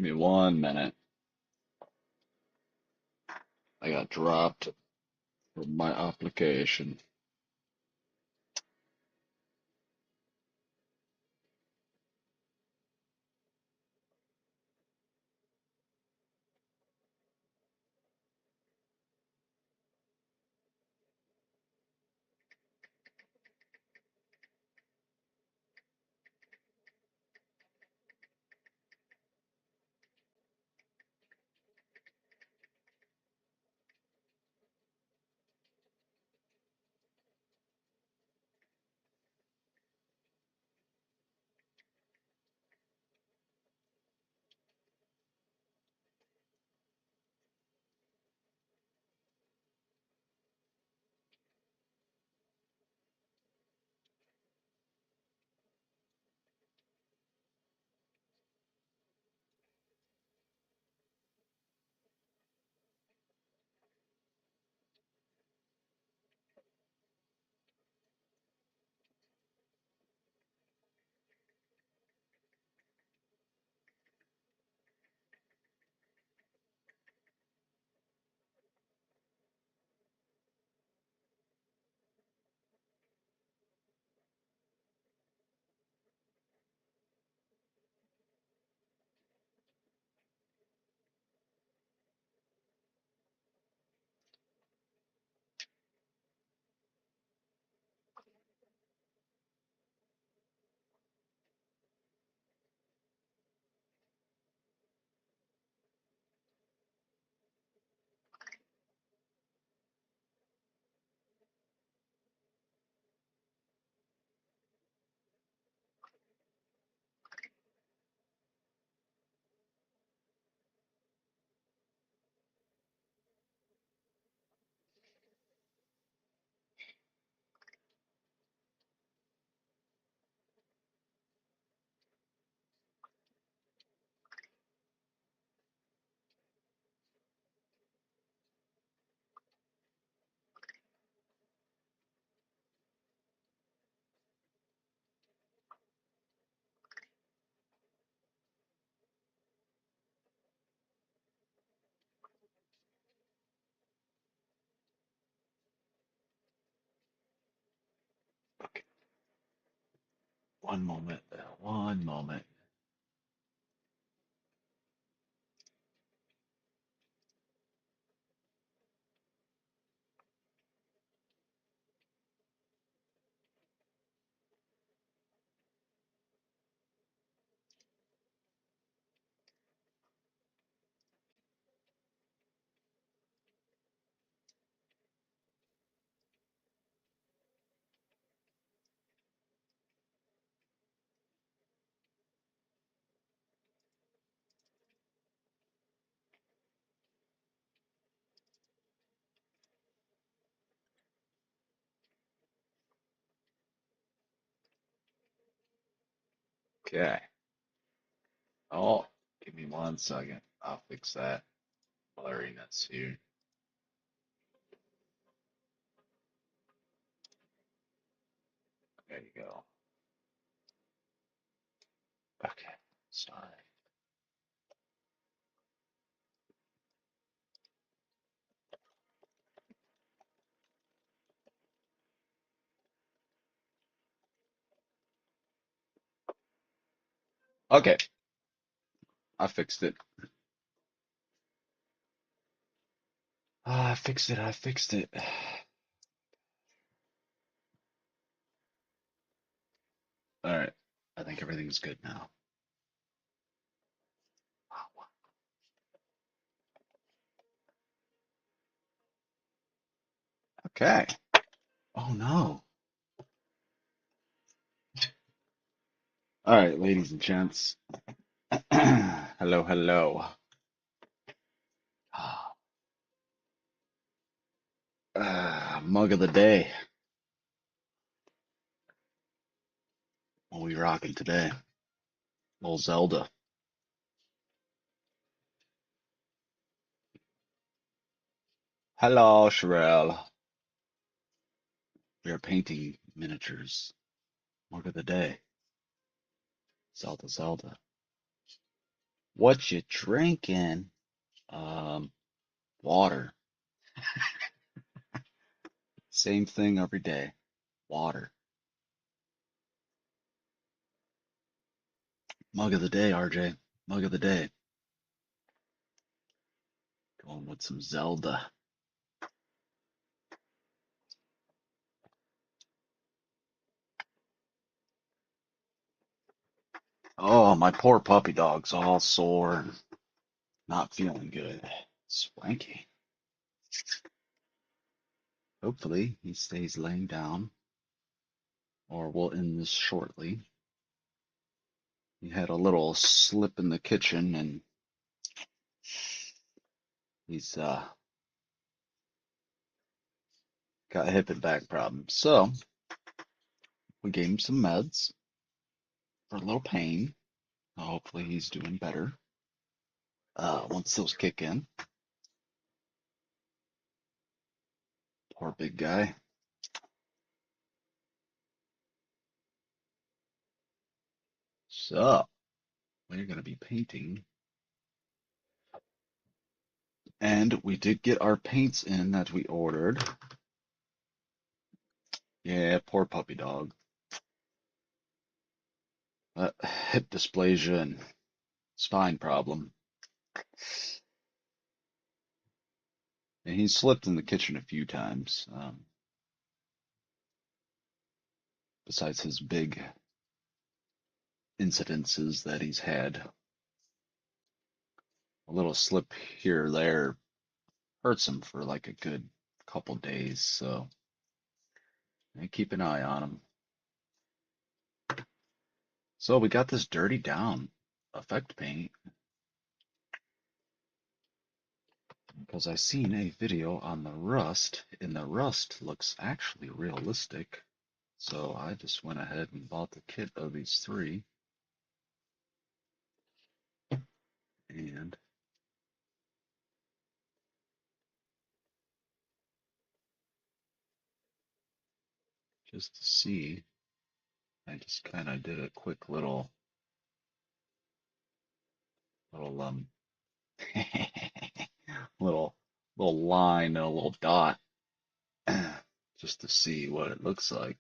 Give me 1 minute. I got dropped from my application. Okay. 1 moment. 1 moment. Okay. Oh, give me 1 second. I'll fix that blurriness here. There you go. Okay. Sorry. Okay. I fixed it. I fixed it. I fixed it. All right. I think everything's good now. Okay. Oh no. All right, ladies and gents. Hello, hello. Mug of the day. What we rocking today? Little Zelda. Hello, Sherelle. We are painting miniatures. Mug of the day. Zelda, Zelda. What you drinking? Water. Same thing every day. Water. Mug of the day, RJ. Mug of the day. Going with some Zelda. Oh, my poor puppy dog's all sore and not feeling good. Swanky. Hopefully he stays laying down, or we'll end this shortly. He had a little slip in the kitchen and he's got hip and back problems. So we gave him some meds for a little pain. Hopefully he's doing better once those kick in. Poor big guy. So we're going to be painting. And we did get our paints in that we ordered. Yeah, poor puppy dog. Hip dysplasia and spine problem. And he slipped in the kitchen a few times. Besides his big incidences that he's had, a little slip here or there hurts him for like a good couple days. So keep an eye on him. So we got this dirty down effect paint because I seen a video on the rust, and the rust looks actually realistic. So I just went ahead and bought the kit of these three, and just to see, I just kind of did a quick little little little line and a little dot just to see what it looks like.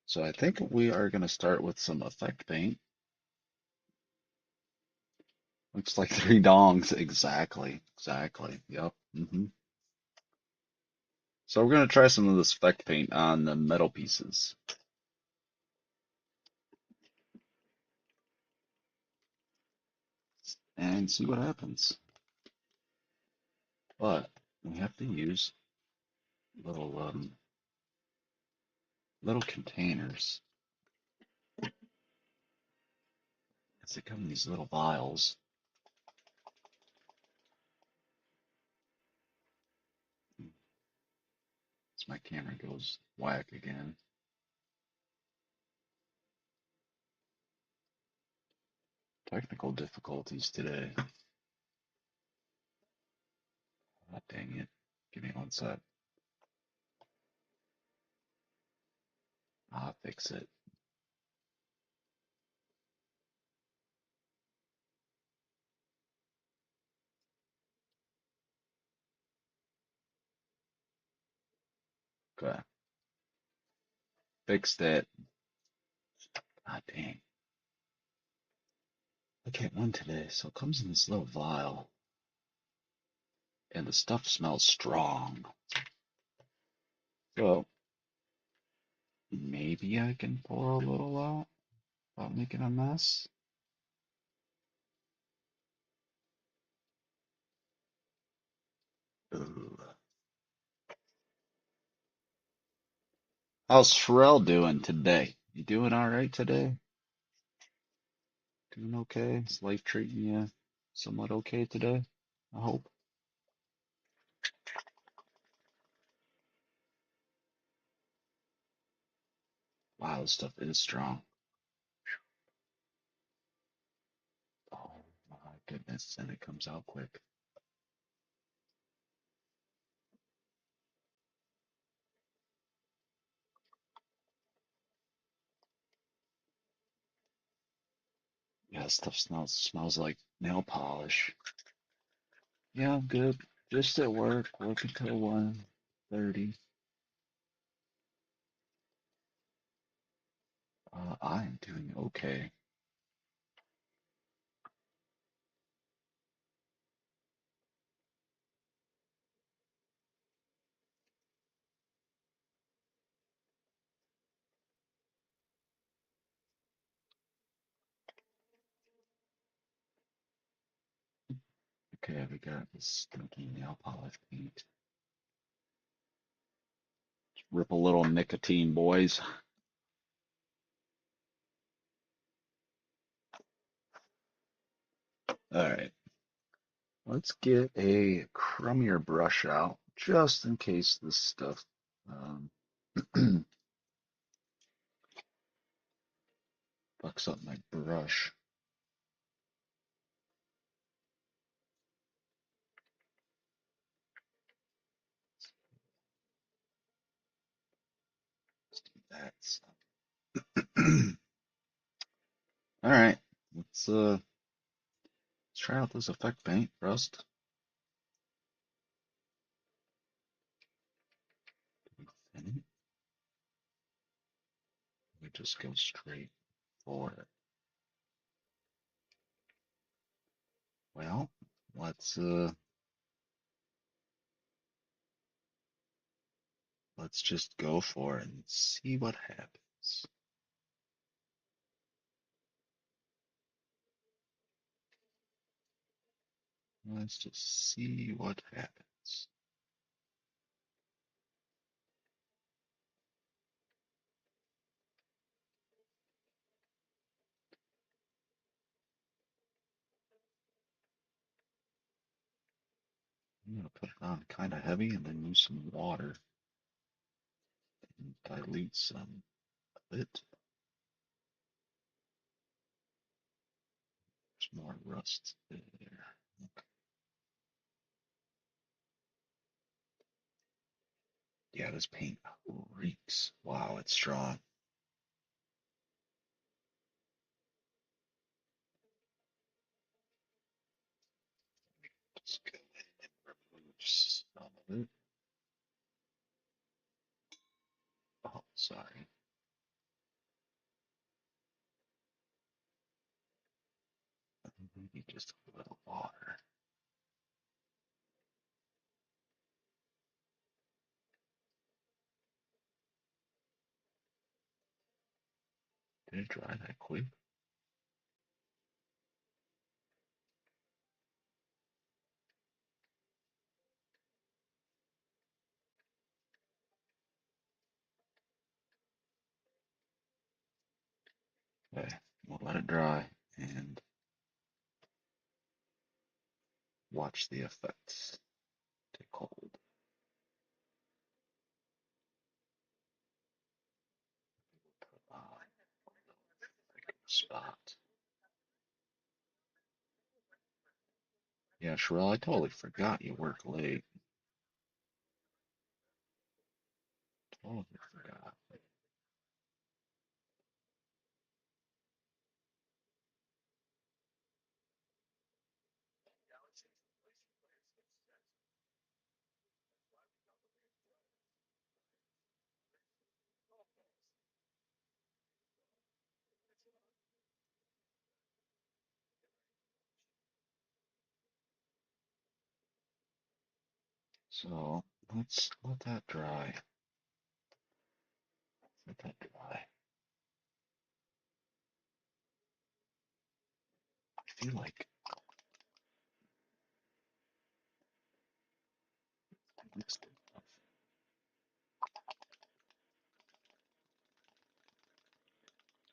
So I think we are going to start with some effect paint. Looks like three dongs. Exactly. Exactly. Yep. So we're going to try some of this effect paint on the metal pieces and see what happens. But we have to use little little containers. As they come in these little vials. As my camera goes whack again. Technical difficulties today. Oh, dang it. Give me one sec. I'll fix it. Okay. Fixed it. God dang. I can't one today. So it comes in this little vial. And the stuff smells strong. So maybe I can pour a little out without making a mess. Ooh. How's Shrell doing today? You doing all right today? Doing okay? Is life treating you somewhat okay today? I hope. Wow, this stuff is strong. Oh my goodness, and it comes out quick. that stuff smells like nail polish. Yeah, I'm good. Just at work, work until 1:30. I'm doing okay. Okay, we got this stinky nail polish paint. Rip a little nicotine, boys. All right, let's get a crummier brush out just in case this stuff um, fucks up my brush. Let's do that. All right, let's try out this effect paint first. Thin it. We just go straight for it. Well, let's just go for it and see what happens. Let's just see what happens. I'm gonna put it on kind of heavy and then use some water and dilute some of it. There's more rust there. Okay. Yeah, this paint reeks. Wow, it's strong. Just go ahead and remove some of it. Oh, sorry. Maybe just a little water. Did it dry that quick? Okay, we'll let it dry and watch the effects take hold. Put on a spot. Yeah, Sherelle, I totally forgot you work late. Totally forgot. So let's let that dry. Let that dry. I feel like I mixed it up.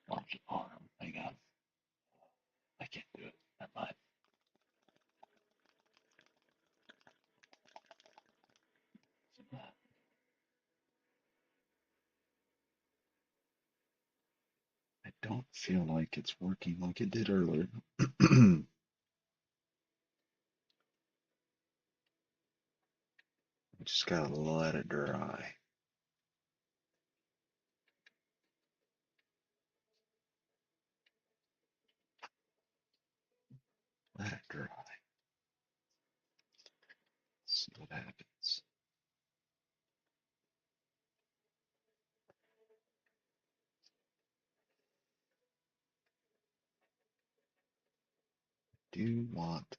Watch it arm. Hang on. I can't do it. Never mind. I don't feel like it's working like it did earlier. I just gotta let it dry. do want to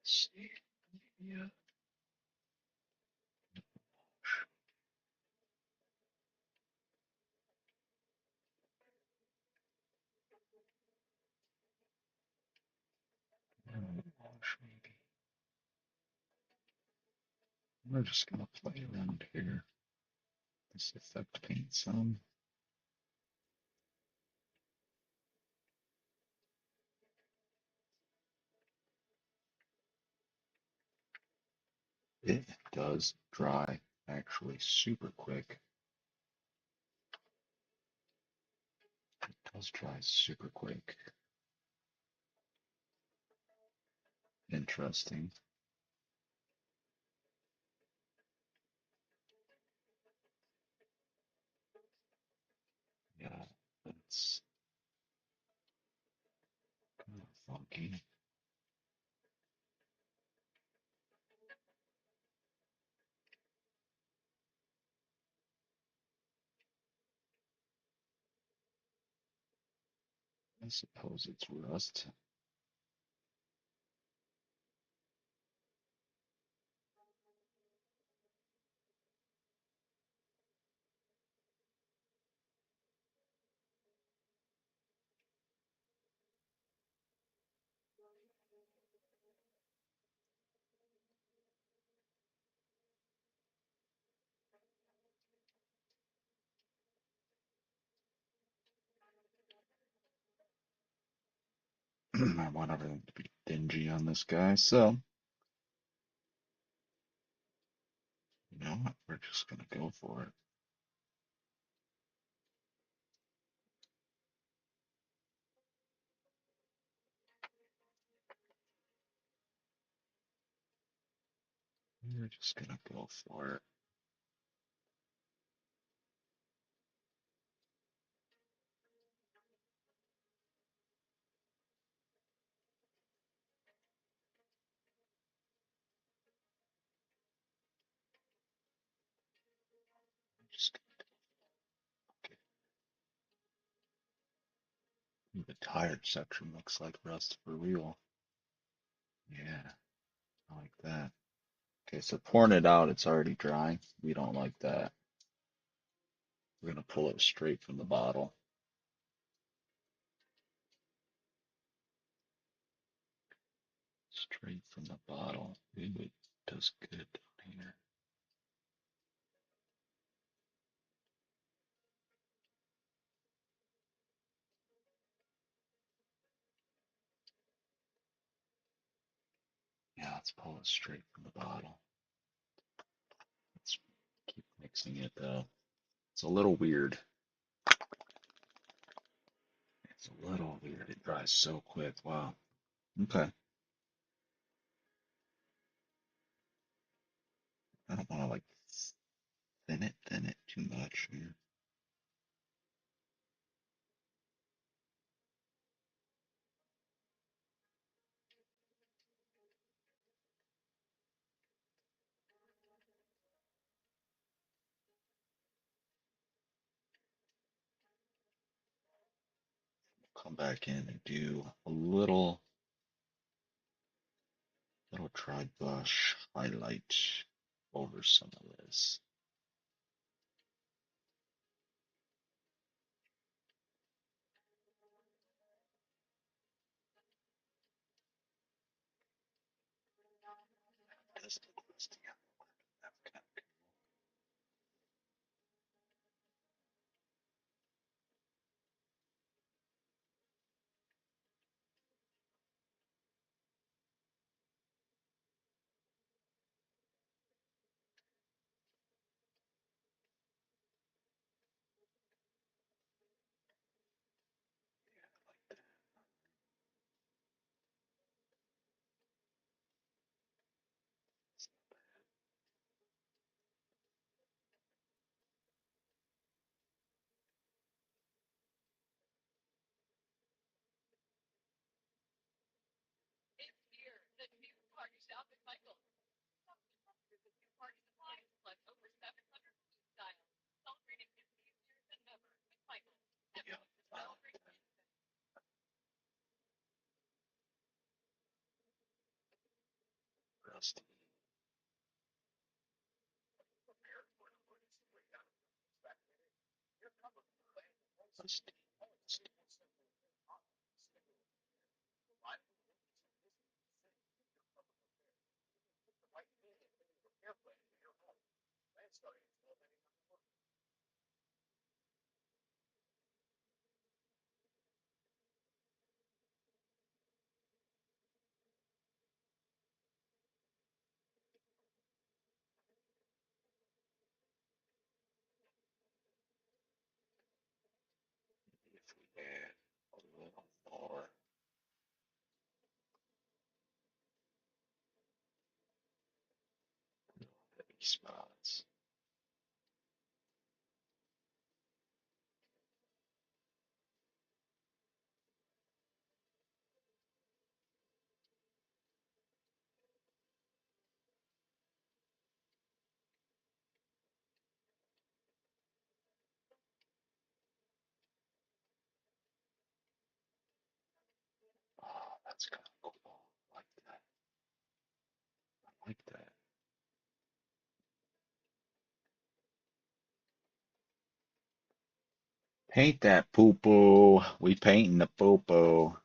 see. Yeah. Wash maybe. We're just gonna play around here. This effect paint some. It does dry actually super quick. It does dry super quick. Interesting. Yeah, that's kind of funky. I suppose it's rust. I want everything to be dingy on this guy, so you know what? We're just gonna go for it. We're just gonna go for it. Just the tire section looks like rust for real. Yeah, I like that. Okay, so pouring it out, it's already dry. We don't like that. We're gonna pull it straight from the bottle. Straight from the bottle. Ooh, it does good down here. Yeah, let's pull it straight from the bottle. Let's keep mixing it though. It's a little weird. It's a little weird. It dries so quick. Wow. Okay. I don't want to like thin it too much here. Come back in and do a little dry brush highlight over some of this. Rusty. Rusty. If we add a little more heavy spots. Oh, that's kind of cool. I like that. I like that. Paint that poo poo. We painting the poo poo.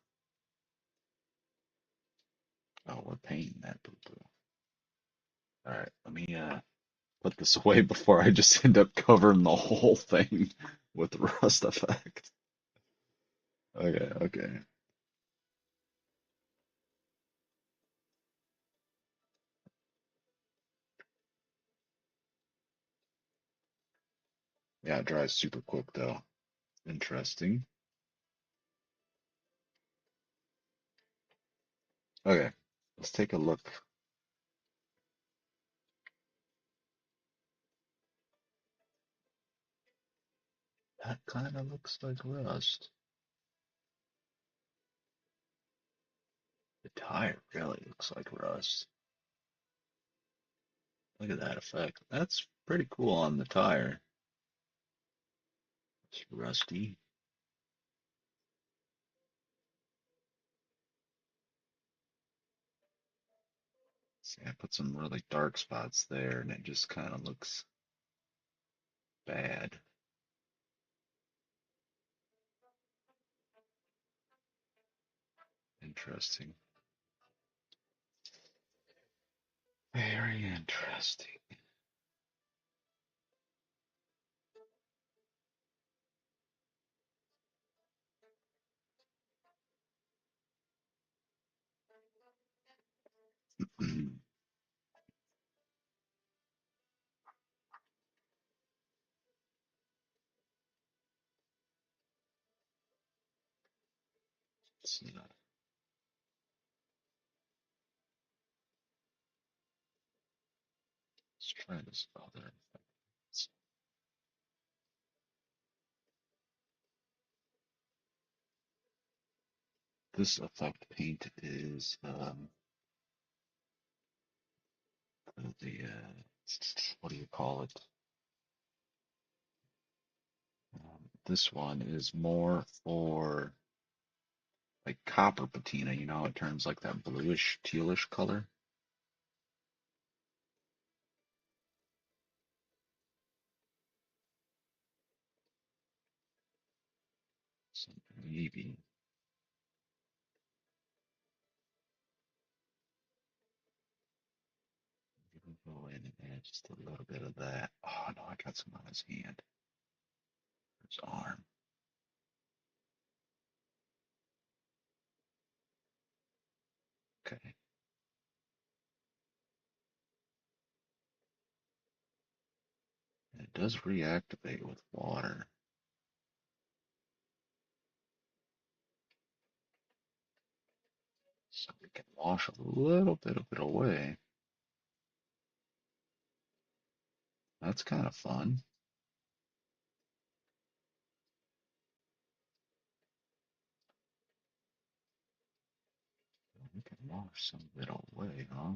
Oh, we're painting that poo poo. All right, let me put this away before I just end up covering the whole thing with rust effect. Okay, okay. Yeah, it dries super quick though. Interesting. Okay, let's take a look. That kind of looks like rust. The tire really looks like rust. Look at that effect. That's pretty cool on the tire. It's rusty. See, I put some really dark spots there and it just kind of looks bad. Interesting. Very interesting. Let's, let's try this other effect. This effect paint is the what do you call it? This one is more for like copper patina. You know how it turns like that bluish, tealish color. So maybe we'll go in and add just a little bit of that. Oh no, I got some on his hand, his arm. Okay, and it does reactivate with water, so we can wash a little bit of it away. That's kind of fun. We can wash some of it away, huh?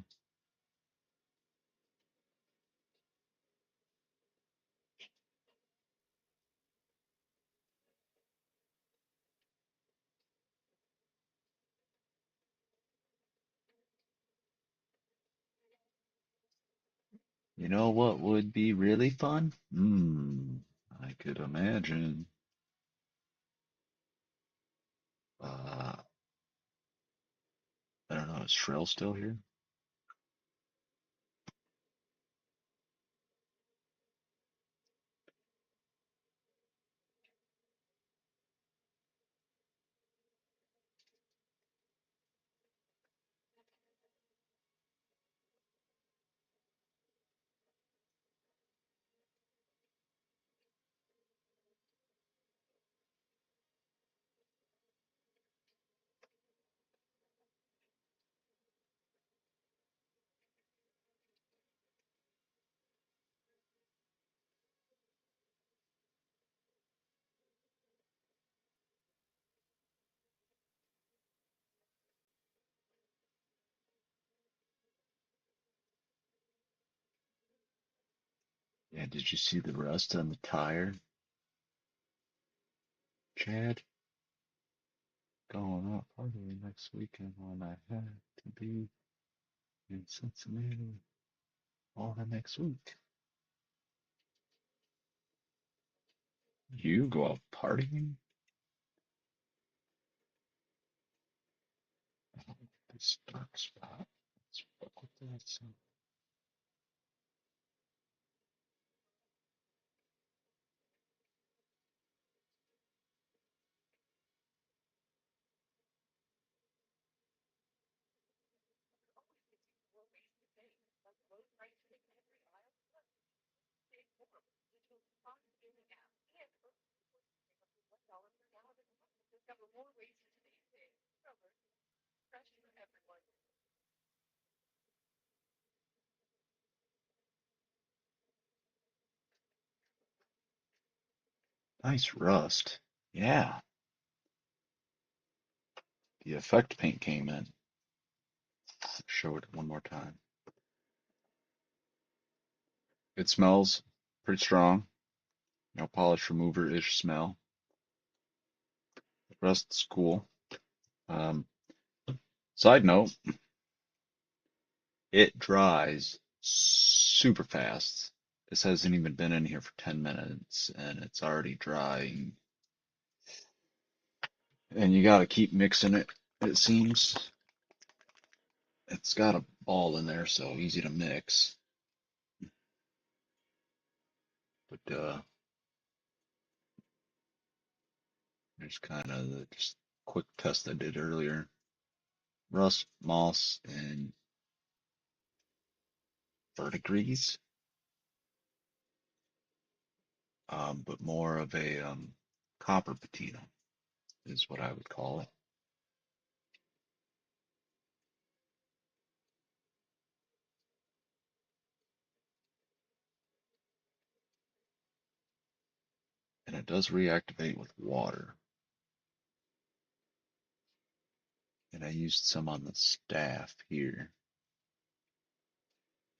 You know what would be really fun? I could imagine. Uh, I don't know, is Shrill still here? Yeah, did you see the rust on the tire, Chad? Going out partying next weekend when I had to be in Cincinnati all the next week. You go out partying? This dark spot. Let's fuck with that. So nice rust. Yeah, the effect paint came in. Show it one more time. It smells pretty strong. No polish remover-ish smell. The rust's cool. Um, Side note, it dries super fast. This hasn't even been in here for 10 minutes and it's already drying. And you gotta keep mixing it, it seems. It's got a ball in there, so easy to mix. But there's kind of the just quick test I did earlier. Rust, moss, and verdigris, but more of a copper patina is what I would call it. And it does reactivate with water. And I used some on the staff here,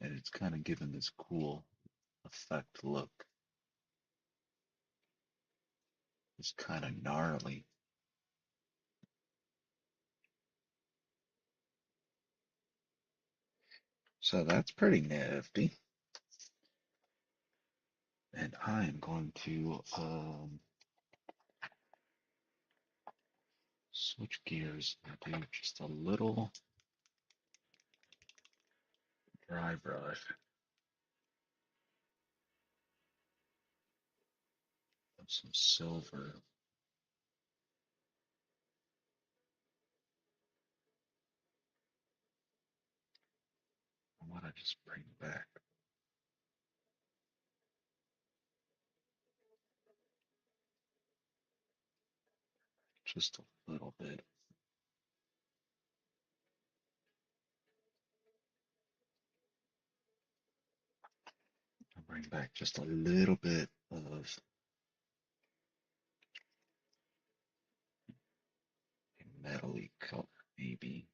and it's kind of given this cool effect look. It's kind of gnarly. So that's pretty nifty. And I am going to switch gears and do just a little dry brush of some silver. I want to just bring back just a little bit. I'll bring back just a little bit of a metally color, maybe.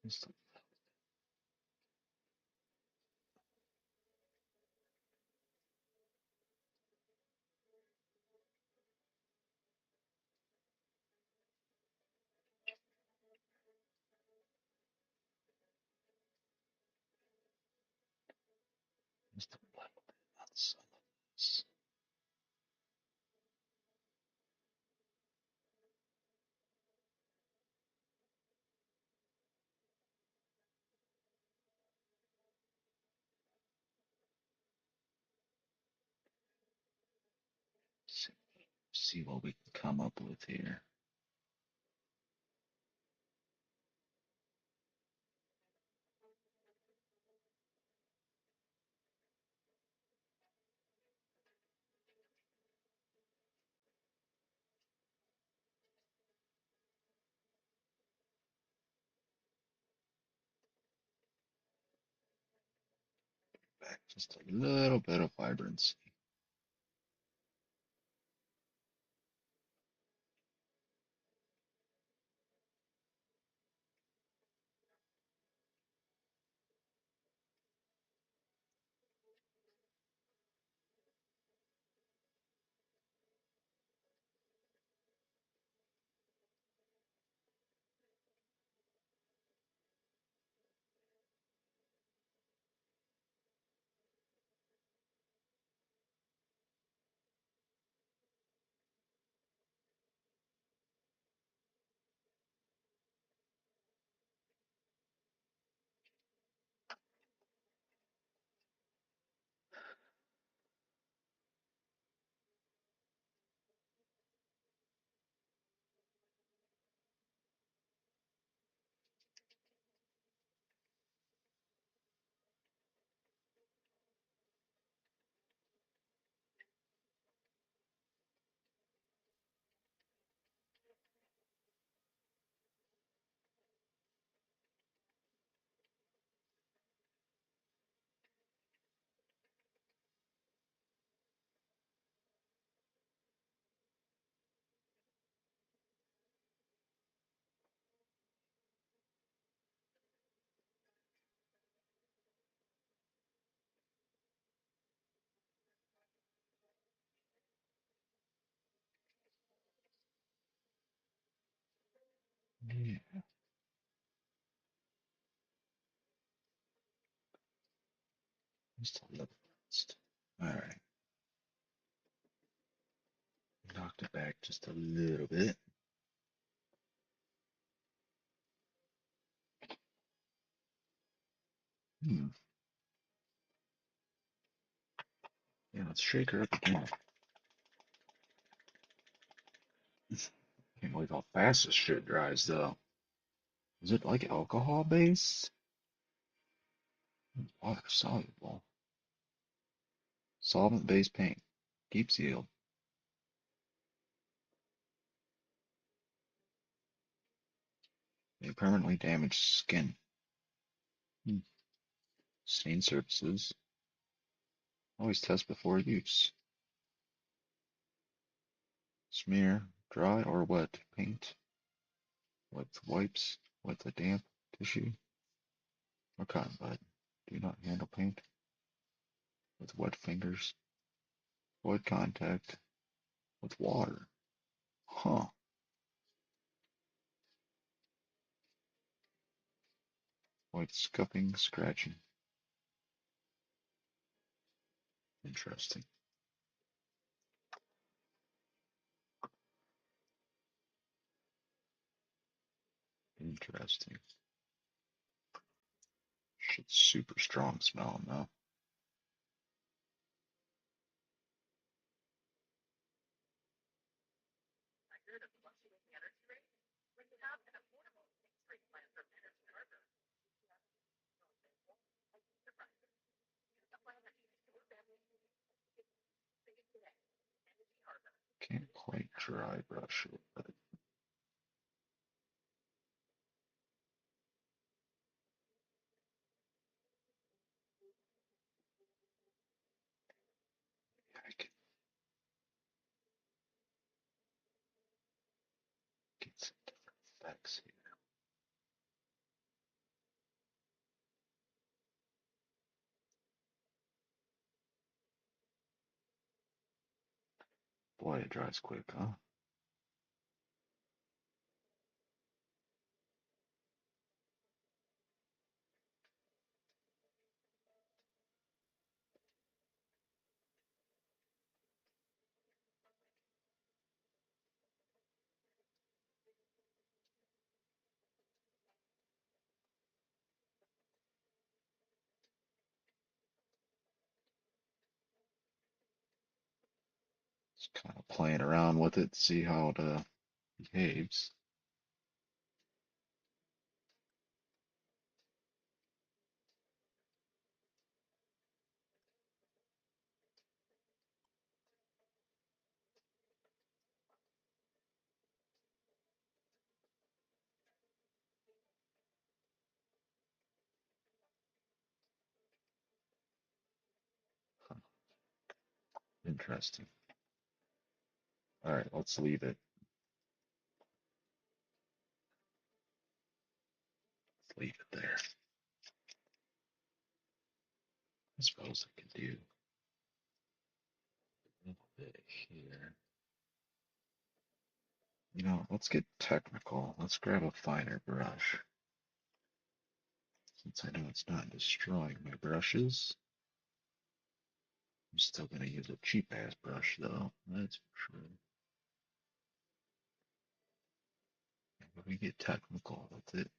Just a little bit on some of this. See what we can come up with here. Back just a little bit of vibrancy. Yeah, just a little bit. All right, knocked it back just a little bit. Hmm. Yeah, let's shake her up again. Can't believe how fast this shit dries, though. Is it like alcohol based? Water soluble. Solvent based paint. Keep sealed. May permanently damage skin. Hmm. Stain surfaces. Always test before use. Smear dry or wet paint with wipes with a damp tissue or cotton bud. Do not handle paint with wet fingers. Avoid contact with water. Huh. Avoid scuffing, scratching. Interesting. Interesting. Shit's super strong smelling though. Can't quite dry brush it, but I can get some different effects here. Boy, it dries quick, huh? Just kind of playing around with it to see how it behaves. Huh, interesting. All right, let's leave it. Let's leave it there. I suppose I could do a little bit here. You know, let's get technical. Let's grab a finer brush. Since I know it's not destroying my brushes, I'm still going to use a cheap ass brush though. That's for sure. But we get technical with it.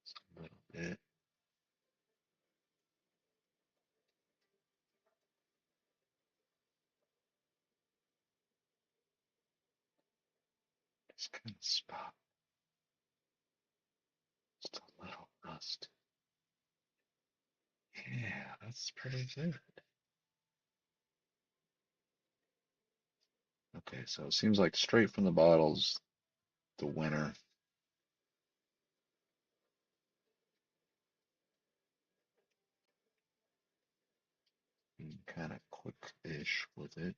Just a little bit. Just kind of spot. Just a little rust. Yeah, that's pretty good. Okay, so it seems like straight from the bottles, the winner. Being kind of quick-ish with it.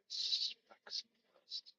Specs and rust.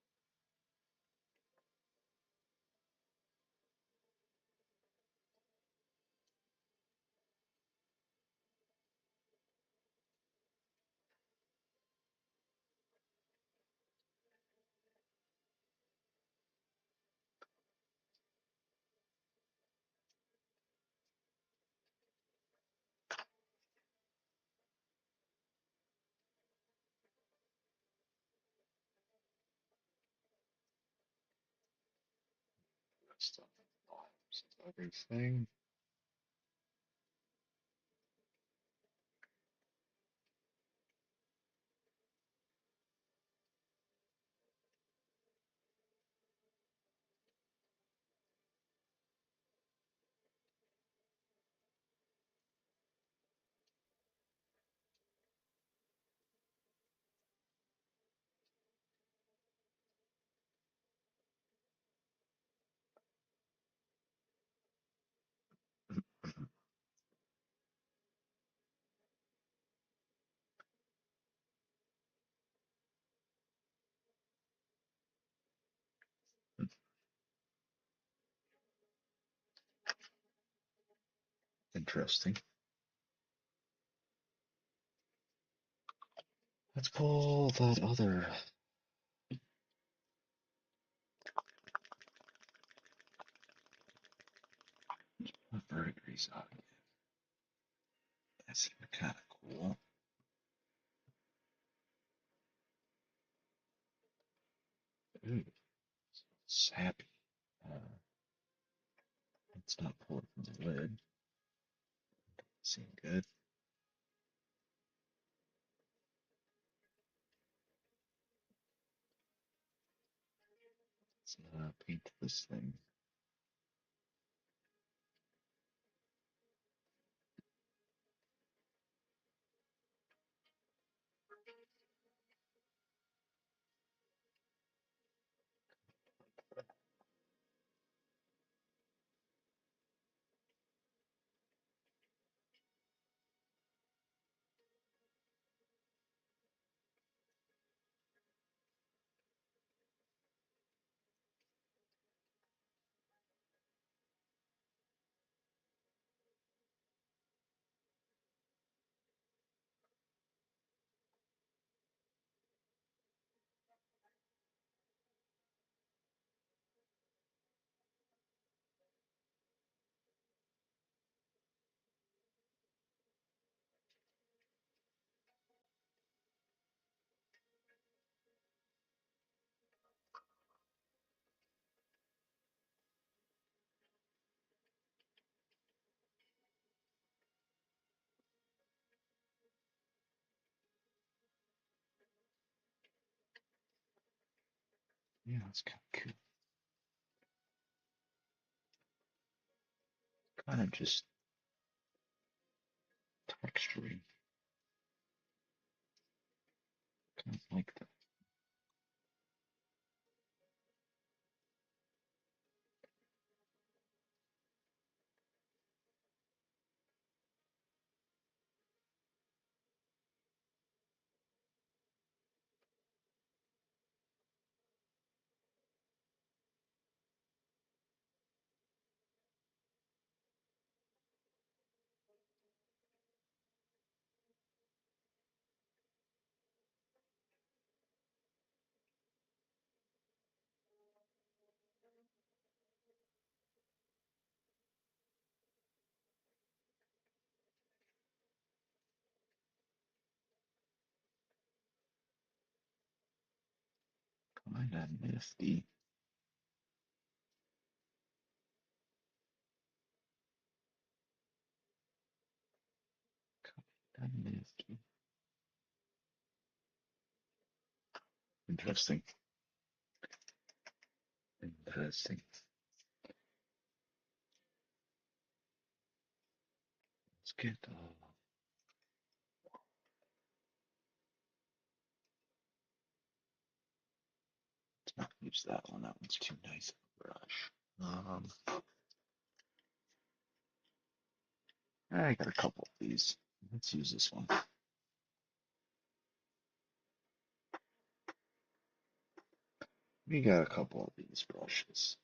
Stuff at the bottoms of everything. Interesting. Let's pull that other. Verdigris out. That's kind of cool. Ooh, sappy. Uh, let's not pull it from the lid. Seem good. Let's paint this thing. Yeah, it's kind of cool. Kind of just textury. Kind of like that. Kind of nifty. Kind of nifty. Interesting. Interesting. Let's get. Let's not use that one. That one's too nice of a brush. I got a couple of these. Let's use this one. We got a couple of these brushes.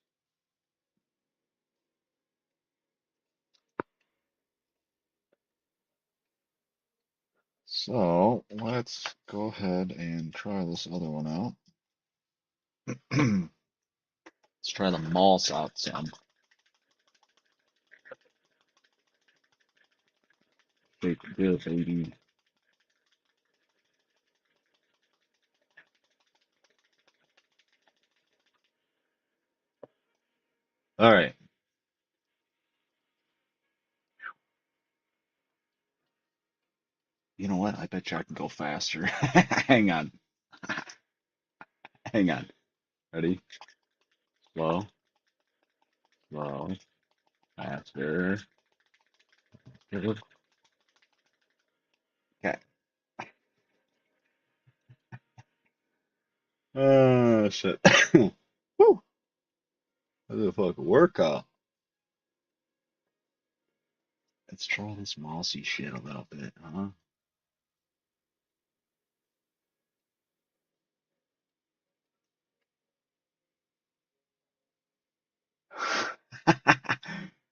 So let's go ahead and try this other one out. Let's try the moss out some. Big deal, baby. All right. You know what? I bet you I can go faster. Hang on. Hang on. Ready? Slow, slow, faster. Okay. Oh, shit. Woo! That was a fucking workout. Let's try this mossy shit a little bit, huh?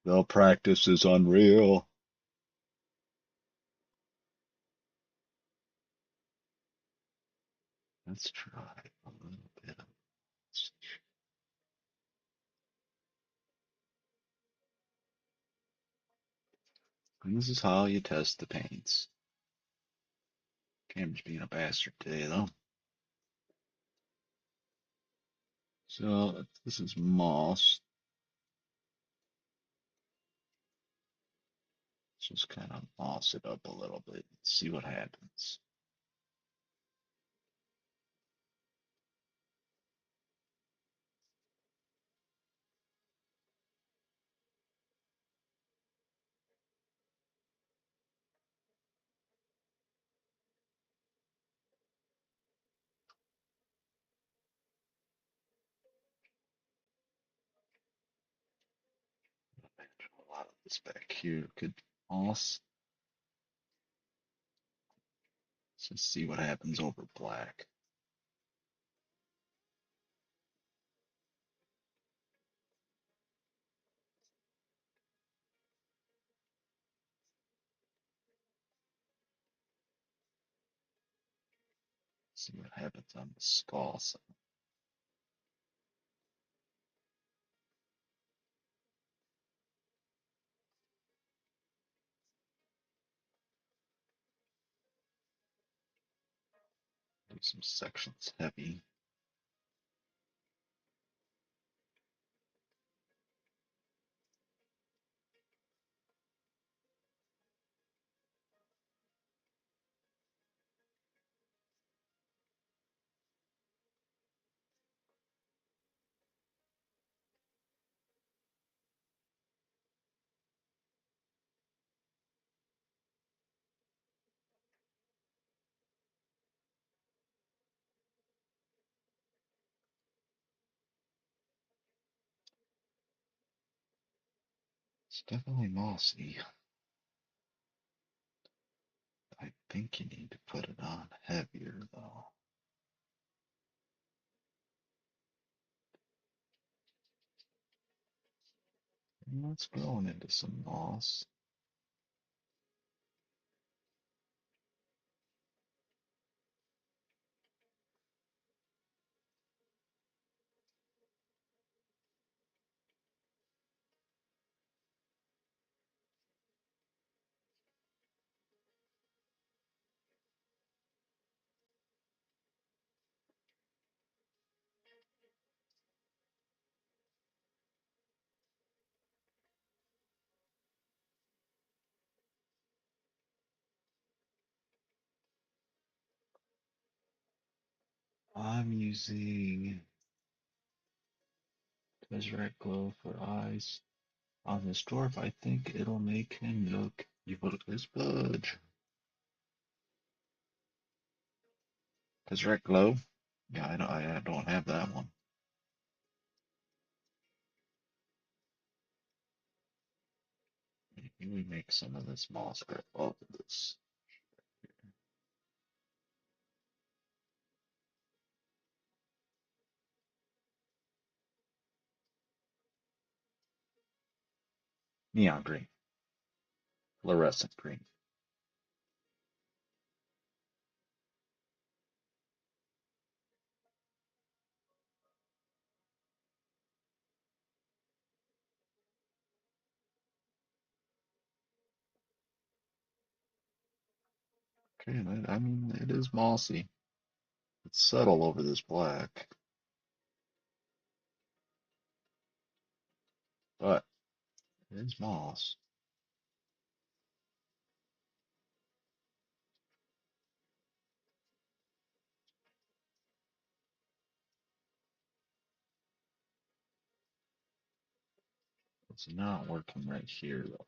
The practice is unreal. Let's try a little bit of this. And this is how you test the paints. Camera's being a bastard today, though. So this is moss. Just kind of moss it up a little bit and see what happens. A lot of this back here could be moss. Let's just see what happens over black. See what happens on the skull. So do some sections heavy. It's definitely mossy. I think you need to put it on heavier though. And it's growing into some moss. I'm using Deseret Glow for eyes on this dwarf. I think it'll make him look evil as fudge. Deseret Glow? Yeah, I don't have that one. Maybe we make some of this moss grab off of this. Neon green. Fluorescent green. Okay, I mean, it is mossy. It's subtle over this black, but it is moss. It's not working right here, though,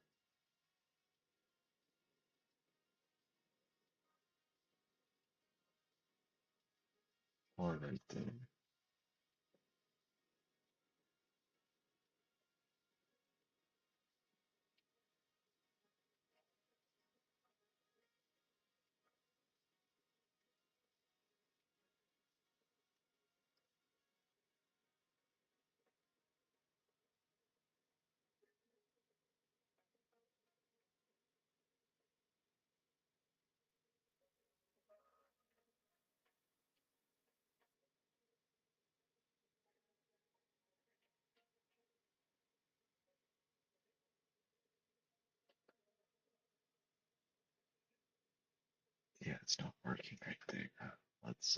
or right there. Yeah, it's not working right there. Let's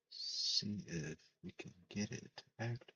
see if we can get it to act.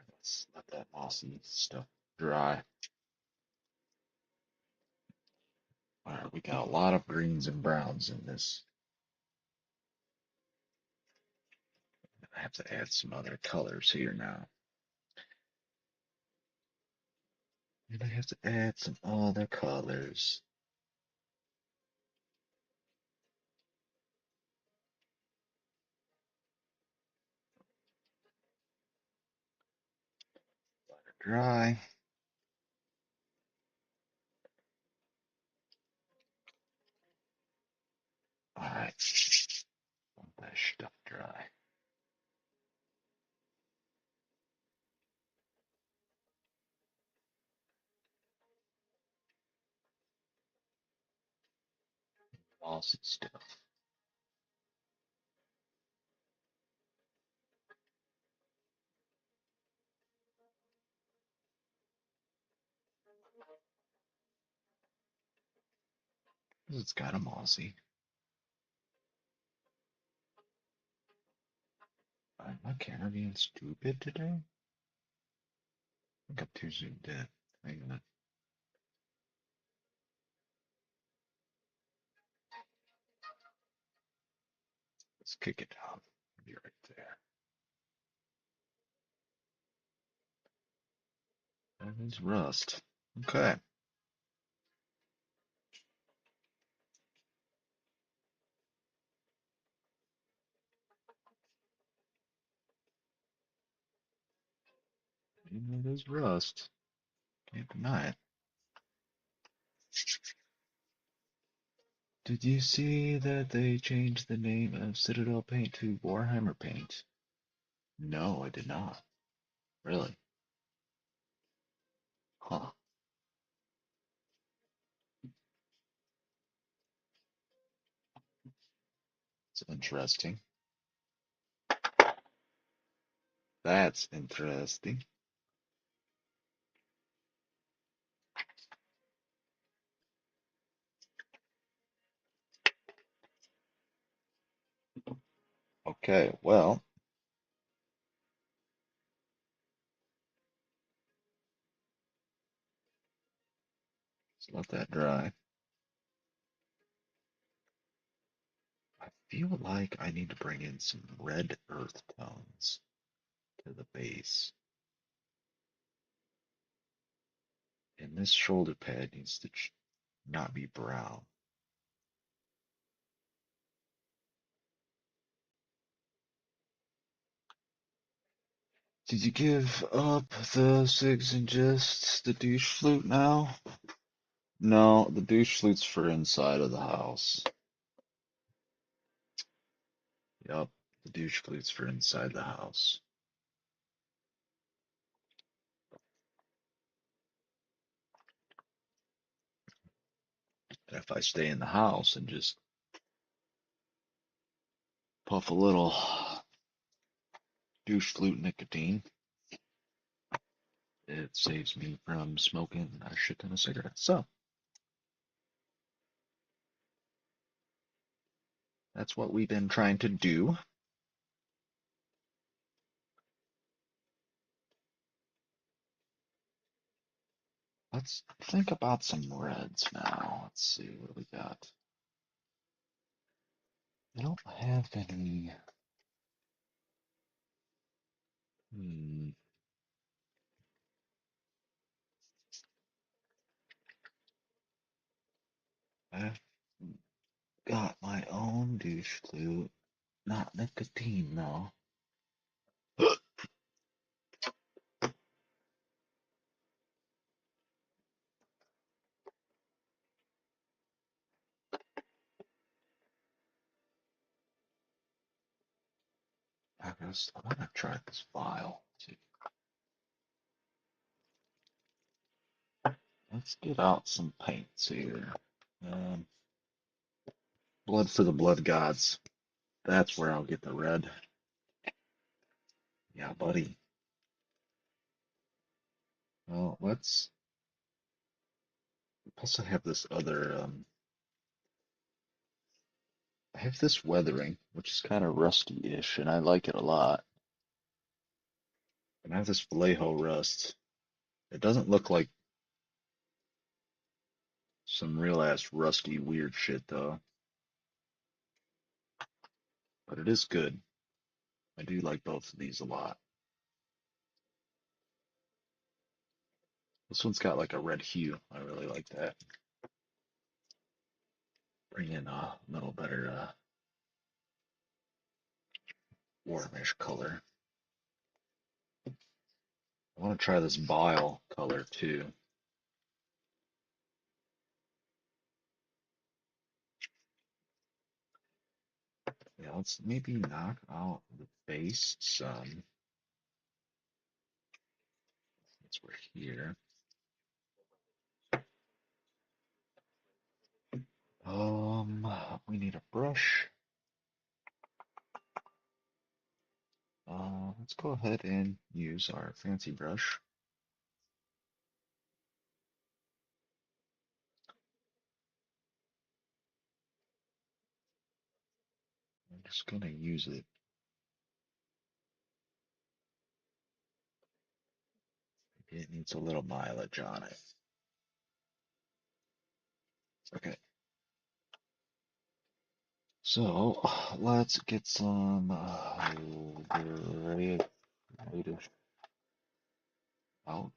Let's let that mossy stuff dry. All right, we got a lot of greens and browns in this. I have to add some other colors here now. And I have to add some other colors. Let it dry. All right, let that stuff dry. Awesome stuff. It's kind of mossy. Am I camera being stupid today? I think I'm too zoomed in. Hang on. Let's kick it down. Be right there. That is rust. Okay. It is rust. Can't deny it. Did you see that they changed the name of Citadel paint to Warhammer paint? No, I did not. Really? Huh. It's interesting. That's interesting. Okay, well, let's let that dry. I feel like I need to bring in some red earth tones to the base. And this shoulder pad needs to not be brown. Did you give up the Sigs and Gists, the douche flute now? No, the douche flute's for inside of the house. Yup, the douche flute's for inside the house. And if I stay in the house and just puff a little douche flute nicotine, it saves me from smoking a shit ton of cigarettes. So that's what we've been trying to do. Let's think about some reds now. Let's see what we got. I don't have any. Hmm. I've got my own douche flute. Not nicotine, though. I want to try this vial too. Let's get out some paints here. Um, Blood for the blood gods. That's where I'll get the red. Yeah, buddy. Well, let's. Plus, I have this other. I have this weathering, which is kind of rusty-ish, and I like it a lot. And I have this Vallejo rust. It doesn't look like some real ass rusty weird shit though, but it is good. I do like both of these a lot. This one's got like a red hue. I really like that. Bring in a little better warmish color. I want to try this bile color too. Yeah, let's maybe knock out the base some. Since we're here. We need a brush. Let's go ahead and use our fancy brush. I'm just gonna use it. It needs a little mileage on it. Okay. So let's get some grayish out.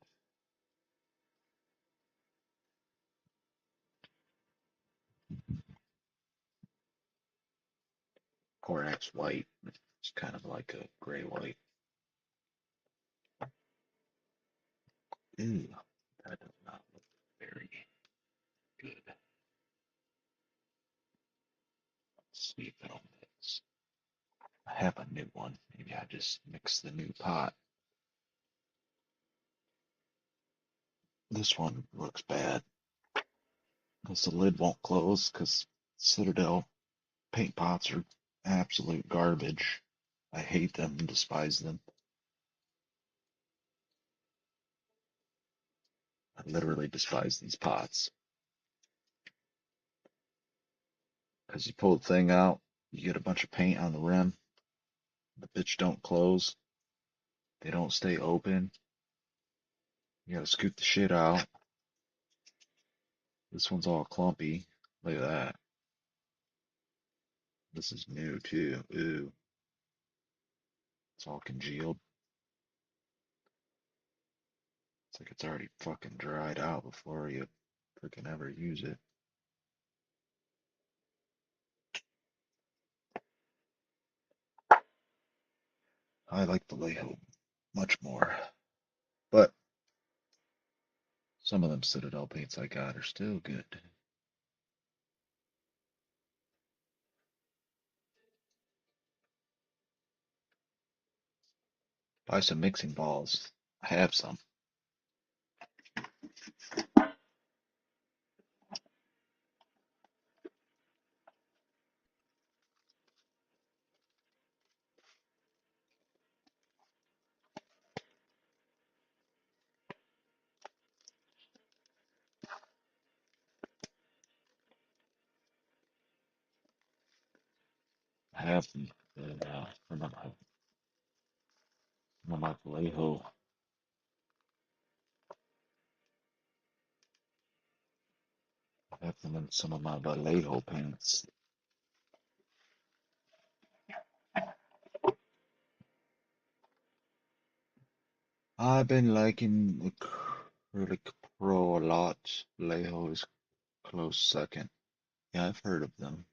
Corax white. It's kind of like a gray white. Ew, that does not look very good. Let's see if it'll mix. I have a new one. Maybe I just mix the new pot. This one looks bad because the lid won't close because Citadel paint pots are absolute garbage. I hate them and despise them. I literally despise these pots because you pull the thing out, you get a bunch of paint on the rim. The bitch don't close. They don't stay open. You gotta scoop the shit out. This one's all clumpy. Look at that. This is new too. Ooh, it's all congealed. It's like it's already fucking dried out before you freaking ever use it. I like the Vallejo much more. But some of them Citadel paints I got are still good. Buy some mixing balls. I have some. I have them from my Vallejo. I have them in some of my Vallejo paints. I've been liking the Acrylic Pro a lot. Vallejo is close second. Yeah, I've heard of them.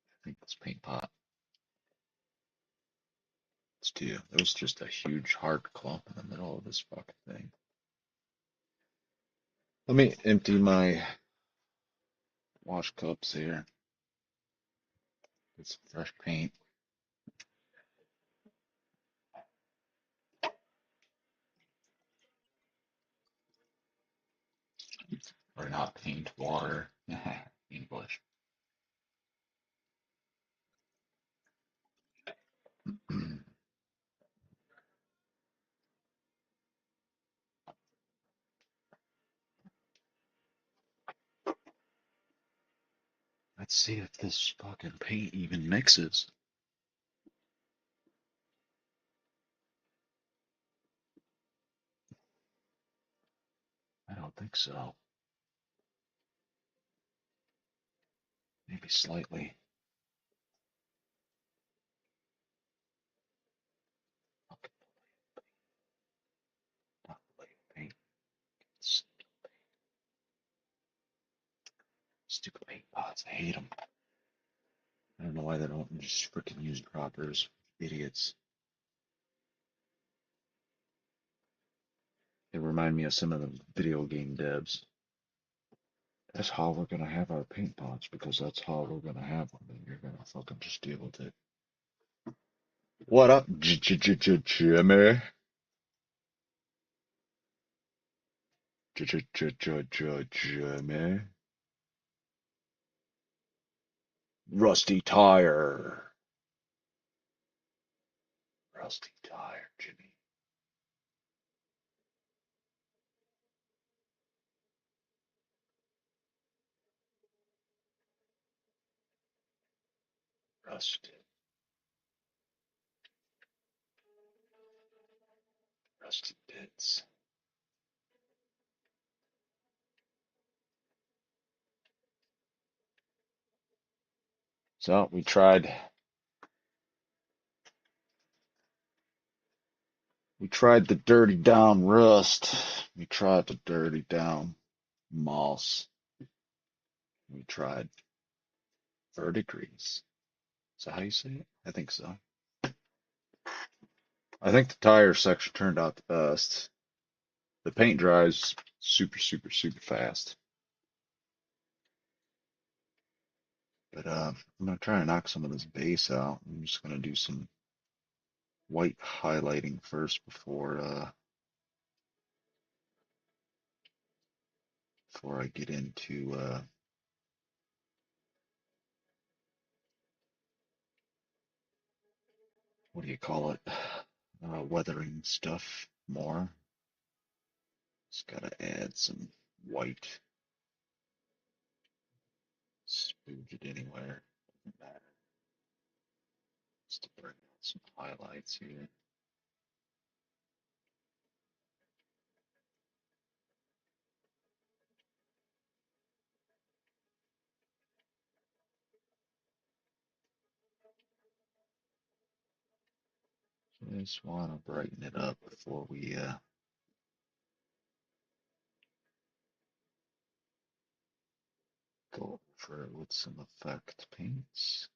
I think this paint pot. It's two. There's just a huge hard clump in the middle of this fucking thing. Let me empty my wash cups here. Get some fresh paint. Or not paint, water. English. Let's see if this fucking paint even mixes. I don't think so. Maybe slightly. Fucking not paint. Stupid paint pots. I hate them. I don't know why they don't just freaking use droppers. Idiots. They remind me of some of the video game devs. That's how we're gonna have our paint pots because that's how we're gonna have them, and you're gonna fucking just deal with it. What up, Jimmy? Jimmy. Rusty tire. Rusty tire, Jimmy. Rusted. Rusty bits. So we tried the dirty down rust. We tried the dirty down moss. We tried verdigris. Is that how you say it? I think so. I think the tire section turned out the best. The paint dries super, super, super fast. But I'm gonna try and knock some of this base out. I'm just gonna do some white highlighting first before I get into what do you call it? Weathering stuff more. Just gotta add some white. Spooge it anywhere. Doesn't matter. Just to bring out some highlights here. Just want to brighten it up before we go over it with some effect paints.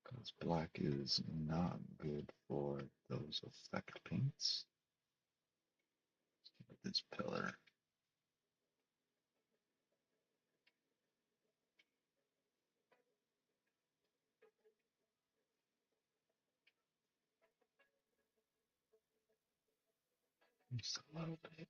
Because black is not good for those effect paints. Look at this pillar. Just a little bit.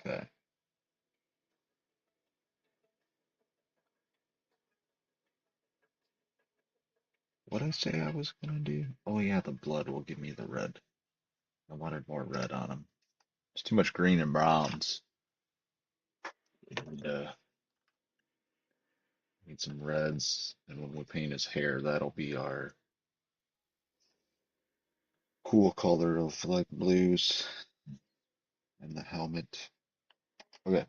Okay. What did I say I was gonna do? Oh yeah, the blood will give me the red. I wanted more red on them. There's too much green and browns. And need some reds. And when we paint his hair, that'll be our cool color of like blues and the helmet. Okay,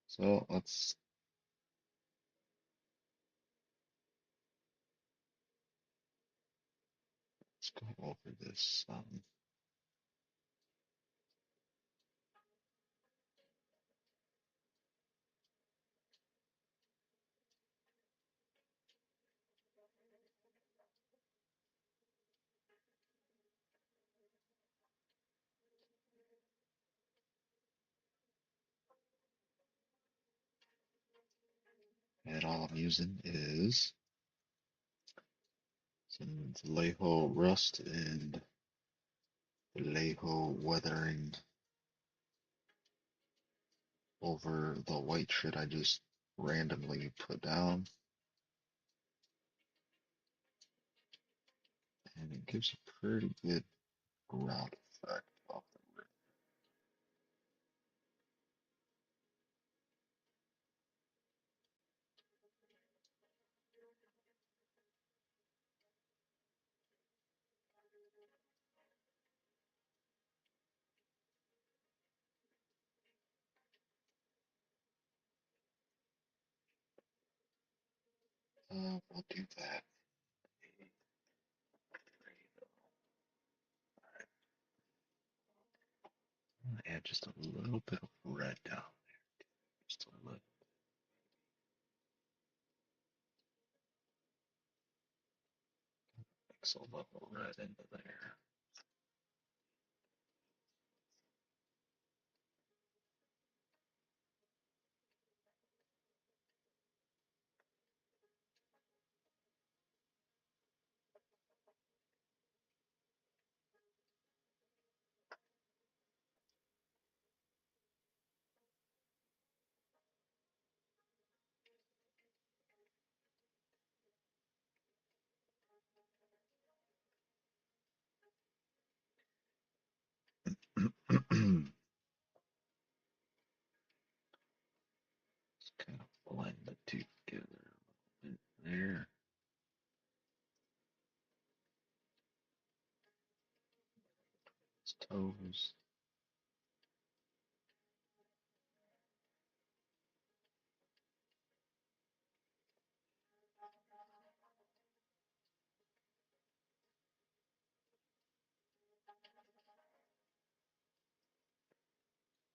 so let's go over this. And all I'm using is some Vallejo rust and Vallejo weathering over the white shit I just randomly put down. And it gives a pretty good ground effect off the rip. We'll do that. Add just a little bit of red down there. Just a little. Mix a little red into there. Just kind of blend the two together a little bit there. His toes.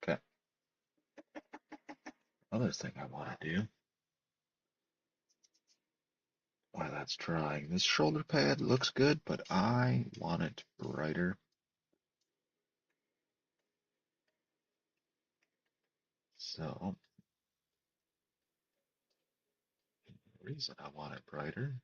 Okay. Other thing I want to do while that's drying, this shoulder pad looks good, but I want it brighter. So, the reason I want it brighter,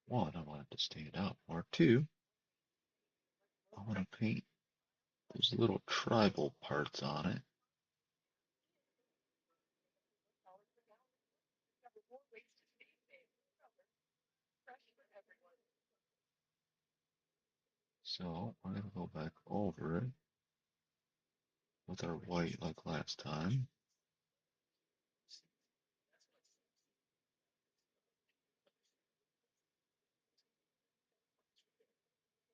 one, I want it to stand out more. Two, I want to paint those little tribal parts on it. So we're going to go back over it with our white like last time.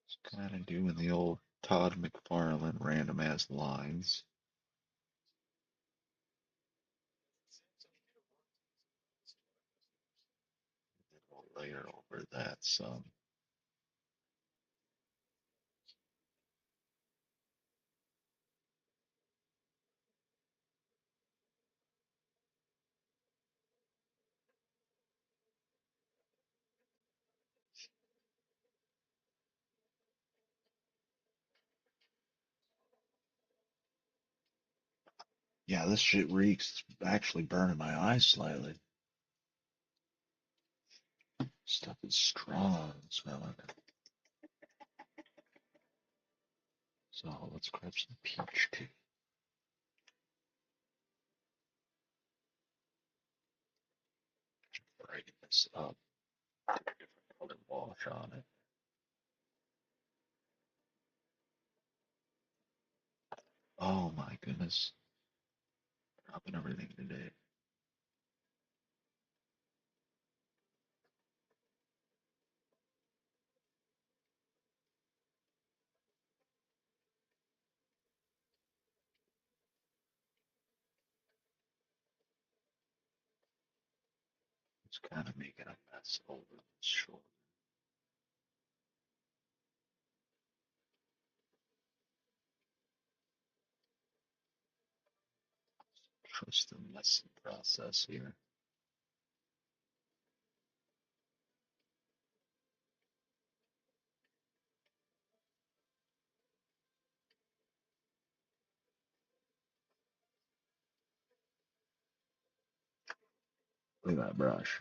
Just kind of doing the old Todd McFarlane random ass lines. And we'll layer over that some. Yeah, this shit reeks. It's actually burning my eyes slightly. Stuff is strong smelling it. So let's grab some peach tea. Brighten this up. Put a different color wash on it. Oh my goodness. Dropping everything today. It's kind of making a mess over the shoulder. Trust the messy process here. Look at that brush.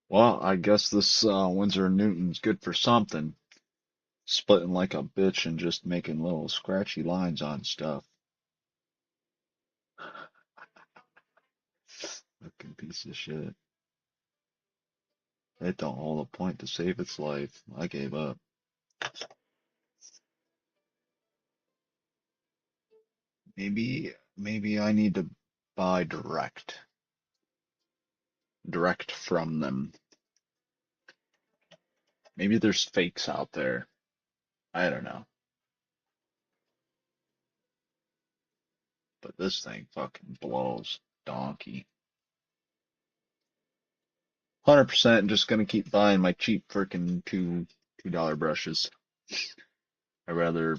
Well, I guess this Winsor Newton's good for something. Splitting like a bitch and just making little scratchy lines on stuff. Fucking piece of shit. It don't hold a point to save its life. I gave up. Maybe I need to buy direct from them. Maybe there's fakes out there. I don't know. But this thing fucking blows. Donkey. 100% just gonna keep buying my cheap freaking $2 brushes. I rather.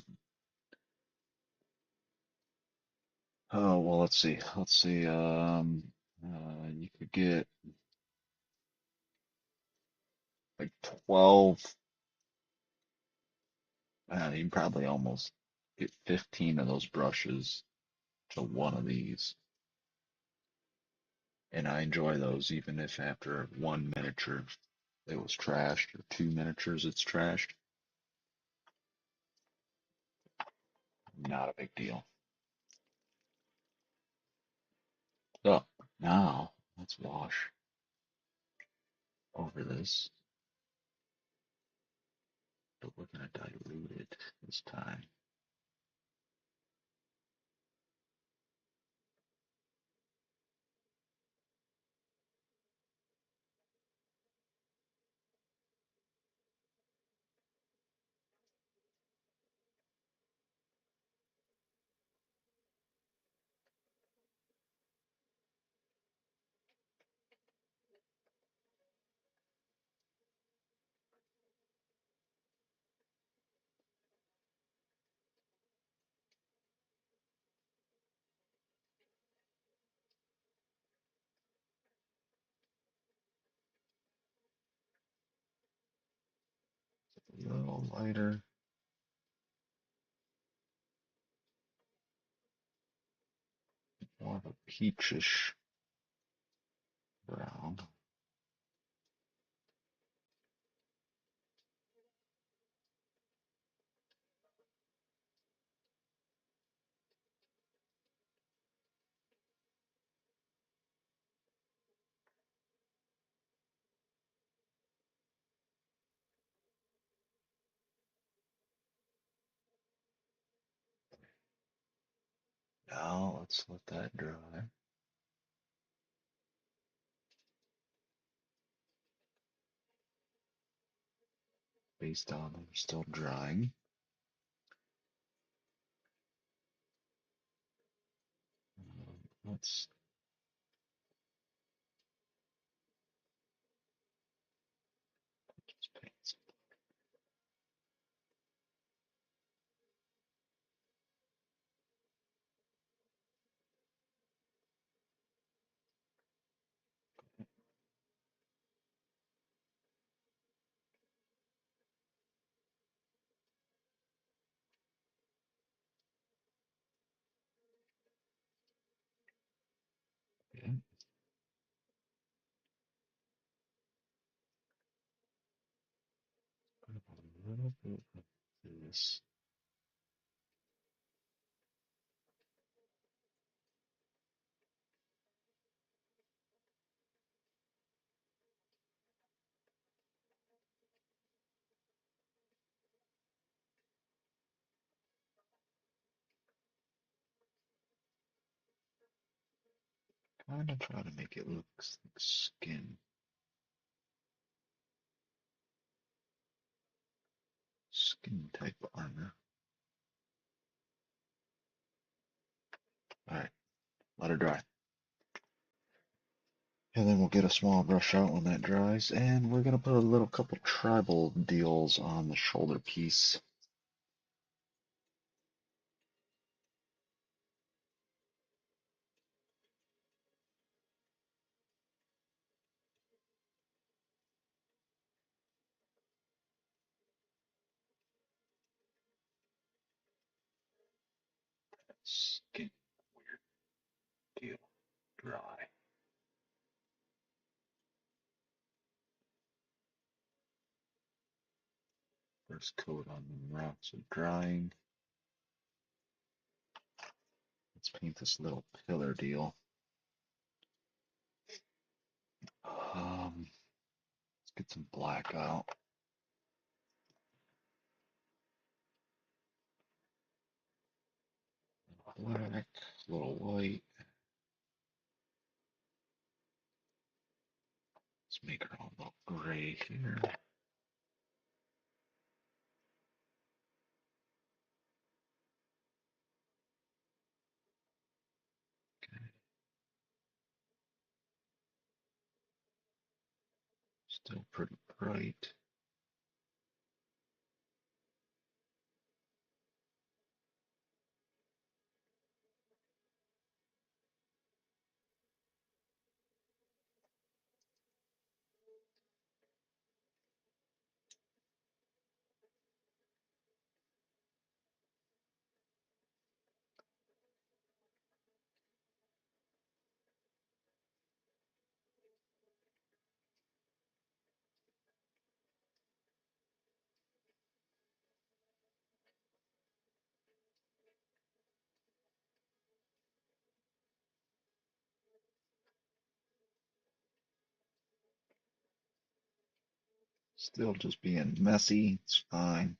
Oh well, let's see. Let's see. You could get like 12. You can probably almost get 15 of those brushes to one of these. And I enjoy those even if after one miniature it was trashed or two miniatures it's trashed. Not a big deal. So now let's wash over this, but we're gonna dilute it this time. A little lighter, more of a peachish brown. Now let's let that dry. Based on them still drying. Let's just paint some. Okay. Put a little bit of this. Kind of try to make it look like skin type armor. All right, let her dry. And then we'll get a small brush out when that dries, and we're gonna put a little couple tribal deals on the shoulder piece. Skin deal dry. First coat on the rocks of drying. Let's paint this little pillar deal. get some black out. Black, a little white. Let's make her all look gray here. Still pretty bright. Still just being messy. It's fine.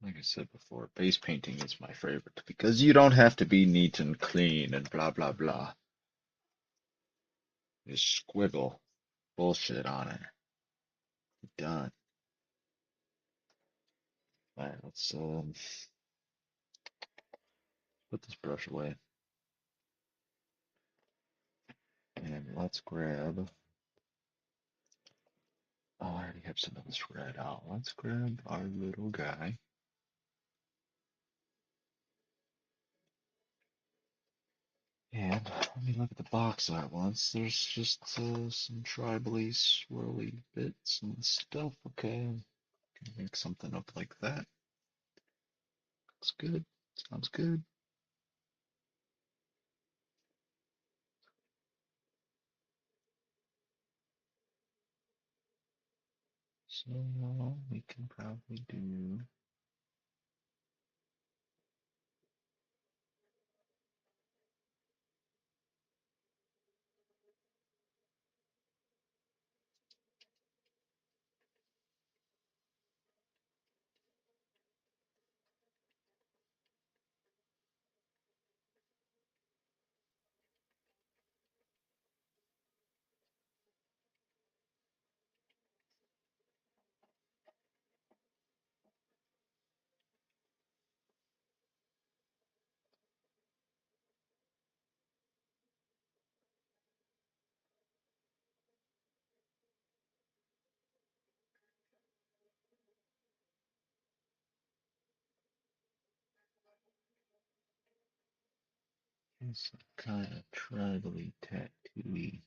Like I said before, base painting is my favorite because you don't have to be neat and clean and blah blah blah. Just squiggle bullshit on it. Done. Alright, let's put this brush away. And let's grab, oh, I already have some of this red out. Let's grab our little guy. And let me look at the box art once. There's just some tribally swirly bits and stuff. Okay, can make something up like that. Looks good. Sounds good. So we can probably do. Some kind of tribally tattooy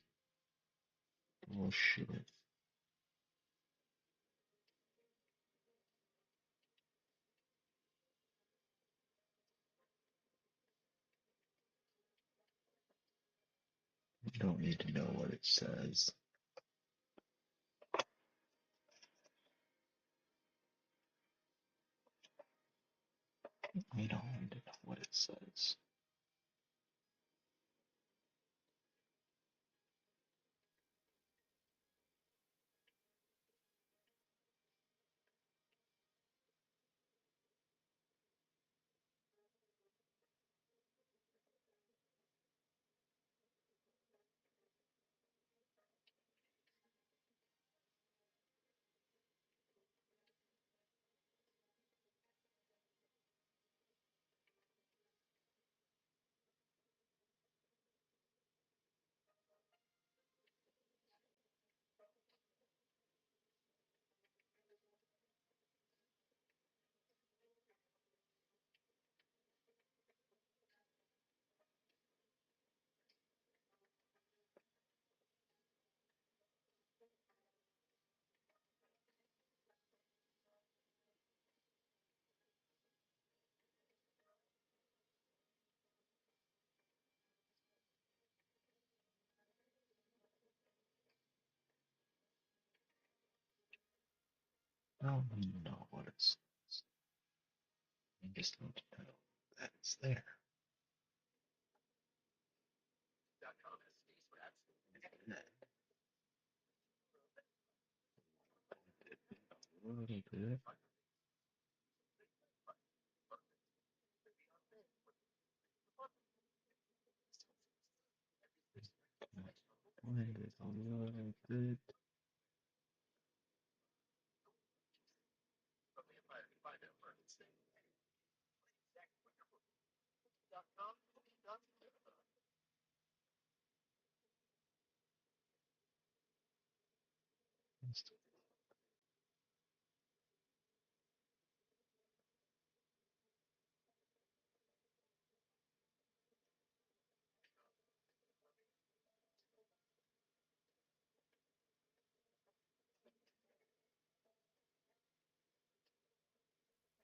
bullshit. You don't need to know what it says. We don't need to know what it says. I don't need to know what it's. I just need to know that it's there. A little bit. Blend it a little bit.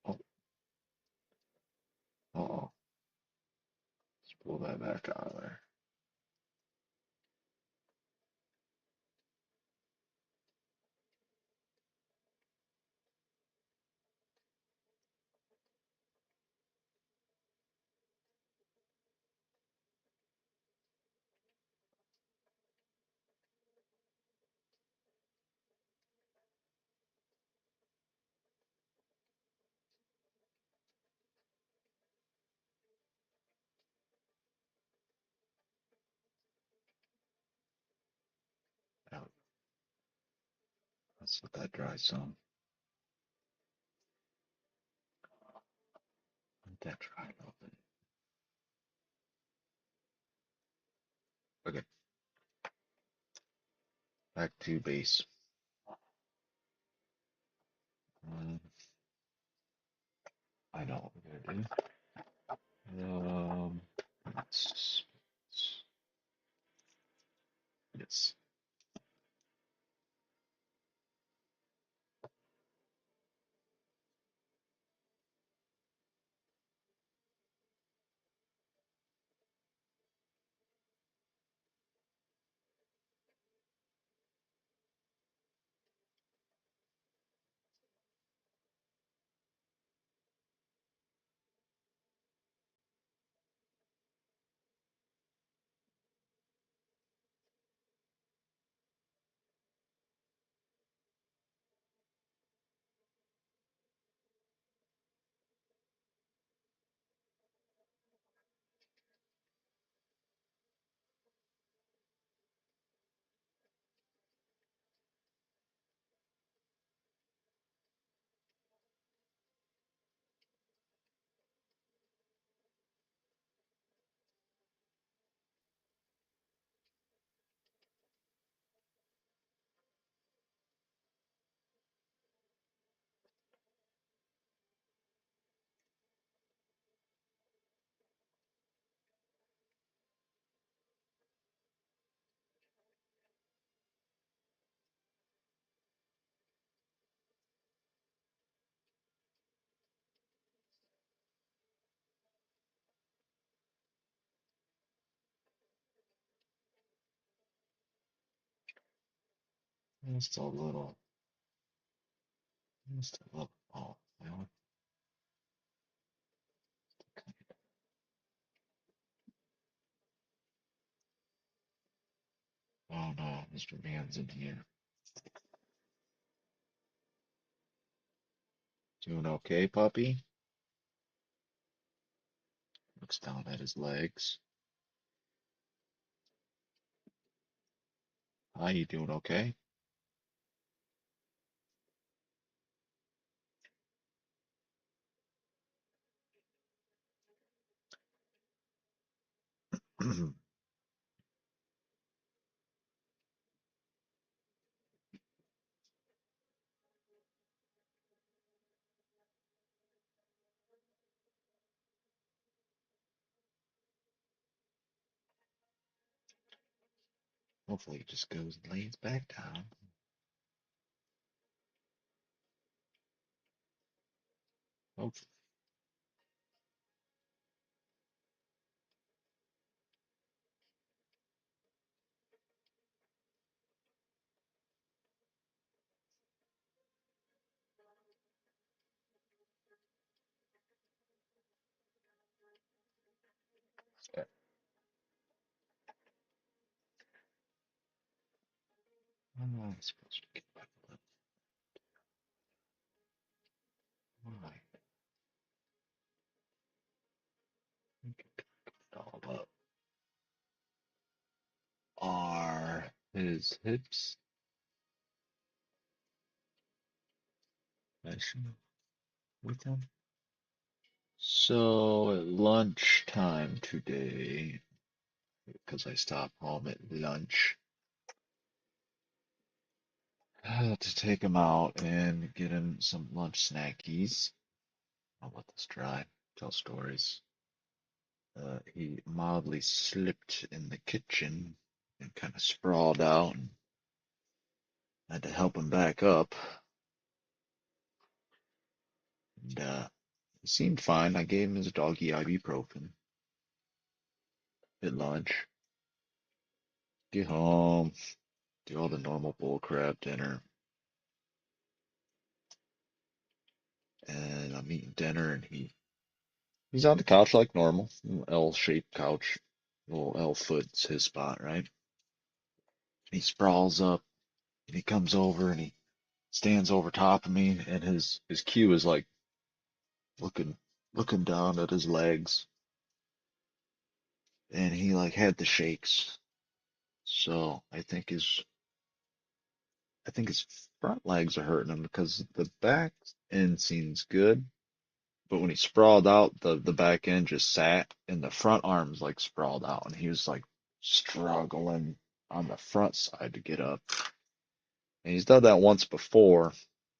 Oh, oh, let's pull that back out of there. Out. Let's let that dry some. Let that dry a little bit. Okay, back to base. Um, I know what we're gonna do. Let's- yes. Just a little. Just a little. Oh, well. Oh no, Mr. Man's in here. Doing okay, puppy? Looks down at his legs. Hi, you doing okay? Hopefully he just goes and lays back down. Hopefully. am I supposed to get back up? Why? Get it all up. Are his hips meshing with him? So at lunchtime today, because I stop home at lunch, to take him out and get him some lunch snackies. I'll let this dry, tell stories. He mildly slipped in the kitchen and kind of sprawled out, and I had to help him back up. And he seemed fine. I gave him his doggy ibuprofen at lunch. Get home, do all the normal bull crap dinner, and I'm eating dinner, and he's on the couch like normal, L-shaped couch, little L foot's his spot, right? He sprawls up, and he comes over, and he stands over top of me, and his cue is like looking looking down at his legs, and he like had the shakes. So I think his front legs are hurting him because the back end seems good, but when he sprawled out, the back end just sat, and the front arms like sprawled out, and he was like struggling on the front side to get up. And he's done that once before,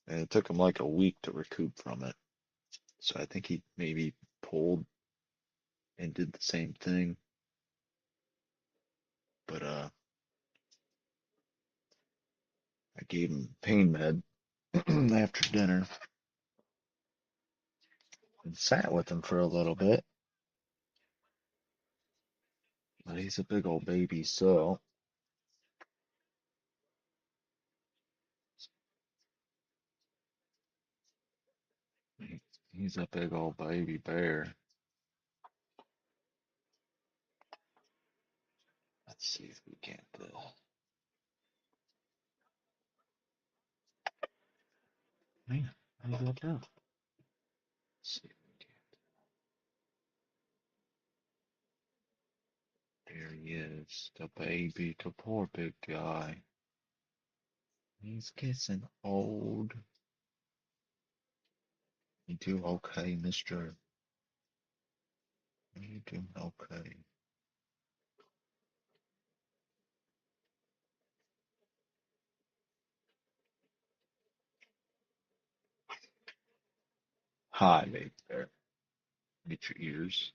and it took him like a week to recoup from it. So I think he maybe pulled and did the same thing. But I gave him pain med after dinner and sat with him for a little bit. But he's a big old baby, so he's a big old baby bear. Let's see if we can't. Man, how do you go down? Let's see if we can. There he is, the baby, the poor big guy. He's getting old. You do okay, mister? You doing okay? Hi, baby bear. Get your ears.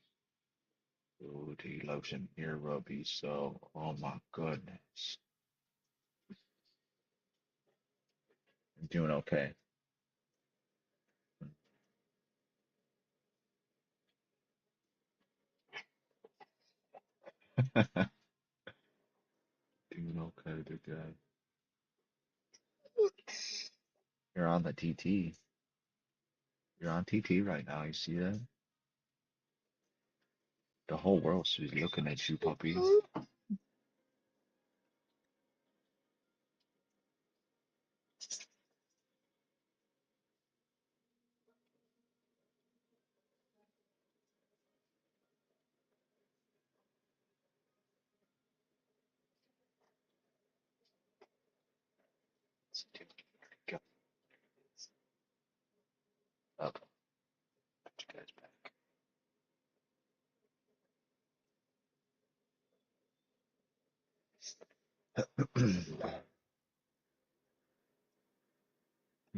Ooh, he loves an ear rubby, so, oh my goodness. I'm doing okay. Doing okay, big guy. You're on the TT. You're on TT right now. You see that? The whole world should be looking at you, puppy. Go up. Put you guys back.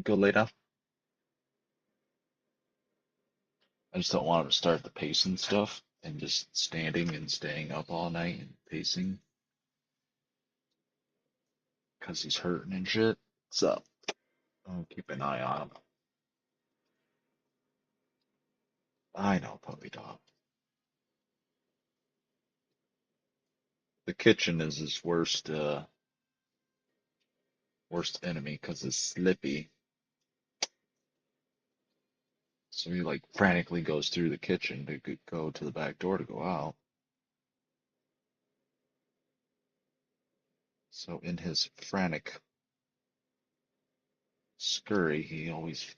Go lay down. I just don't want him to start the pacing stuff and just standing and staying up all night and pacing because he's hurting and shit. So I'll keep an eye on him. I know, puppy dog. The kitchen is his worst enemy because it's slippy. So he like frantically goes through the kitchen to go to the back door to go out. So in his frantic scurry, he always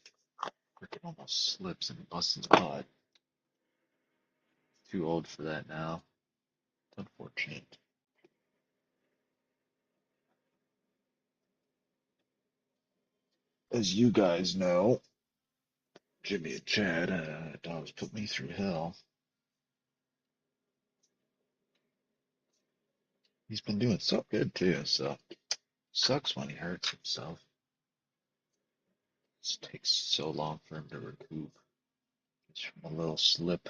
freaking almost slips and busts his butt. Too old for that now. It's unfortunate. As you guys know, Jimmy and Chad, dogs put me through hell. He's been doing so good too, so sucks when he hurts himself. It takes so long for him to recoup. It's from a little slip.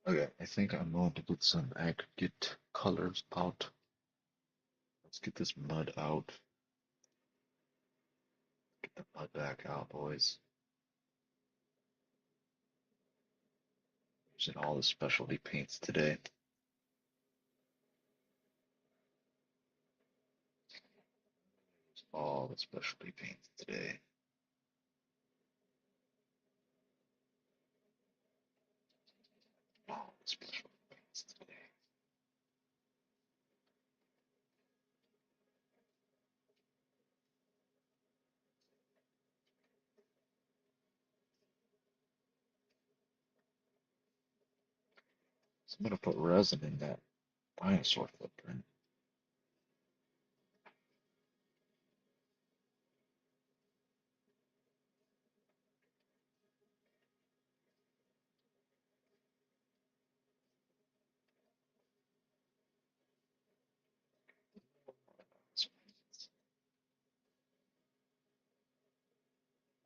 Okay, I think I'm going to get some aggregate colors out. Let's get this mud out. Get the mud back out, boys. Using all the specialty paints today. All the specialty paints today. All the specialty paints today. So I'm gonna put resin in that dinosaur footprint.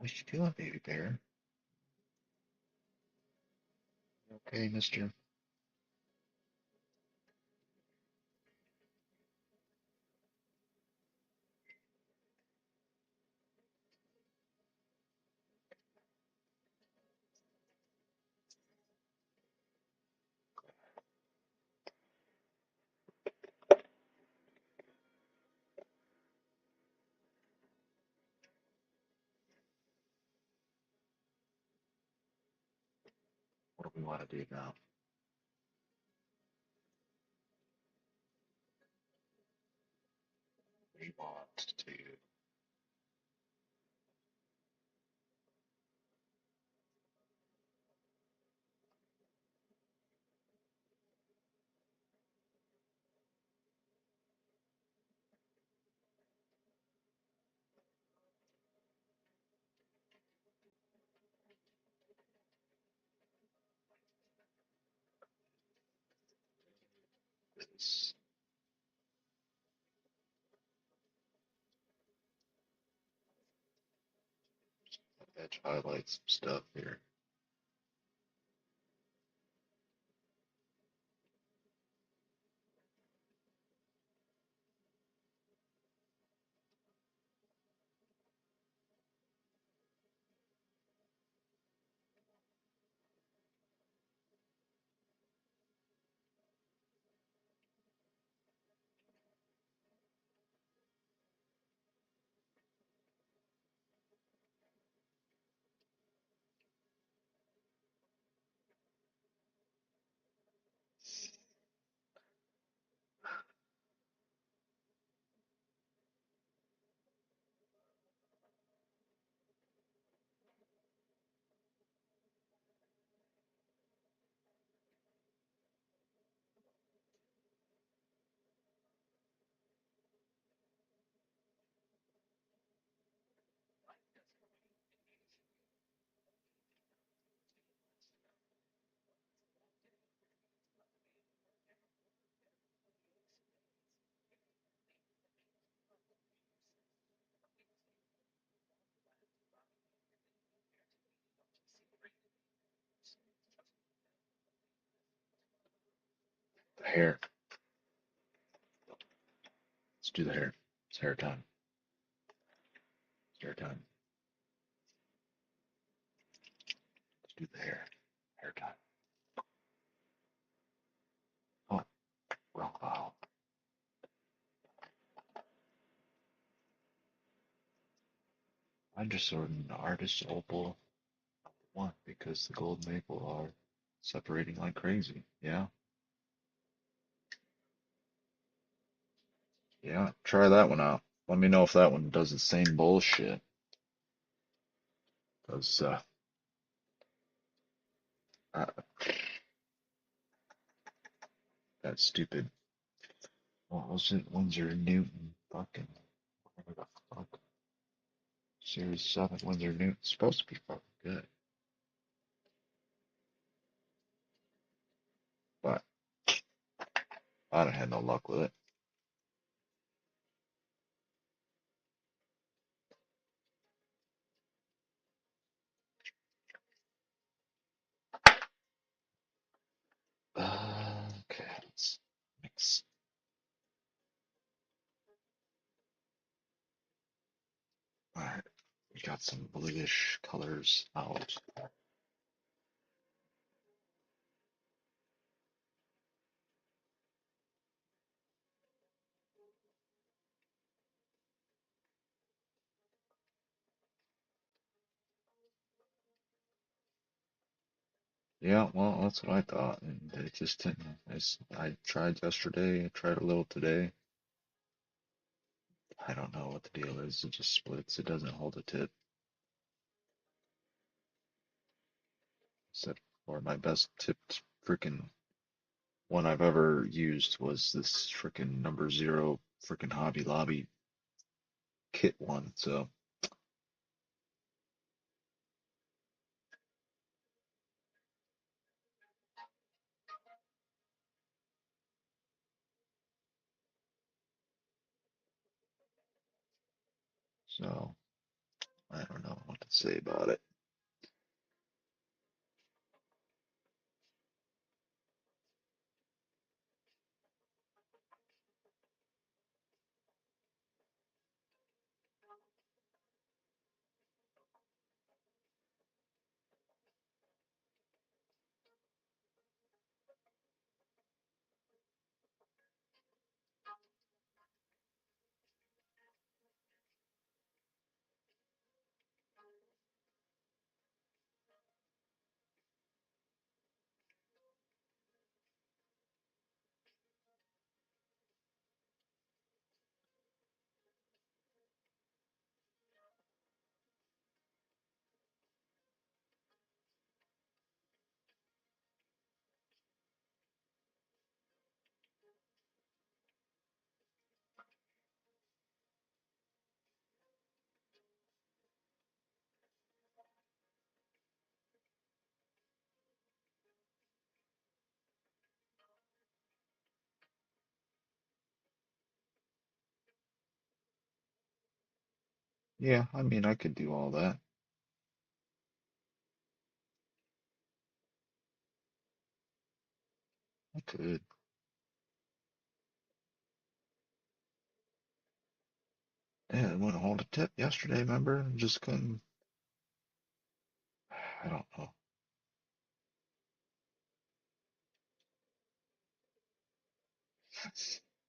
What you doing, baby bear? Okay, mister? What do we want to do now? We want to this. Edge highlight some stuff here. The hair. Let's do the hair. It's hair time. It's hair time. do the haircut. Oh, wrong file. I'm just sorting the artist opal one because the gold maple are separating like crazy. Yeah, yeah. Try that one out. Let me know if that one does the same bullshit. Cause uh, that stupid. What was it? Windsor Newton. Fucking. Whatever the fuck. Series 7 Windsor Newton. Supposed to be fucking good. But I don't have no luck with it. Okay, let's mix. Alright, we got some bluish colors out. Yeah, well, that's what I thought, and it just didn't. I tried yesterday, I tried a little today. I don't know what the deal is. It just splits. It doesn't hold a tip. Except for my best tipped freaking one I've ever used was this freaking number zero freaking Hobby Lobby kit one. So I don't know what to say about it. Yeah, I mean, I could do all that. I could. Yeah, I went to hold a tip yesterday, remember? I just couldn't. I don't know.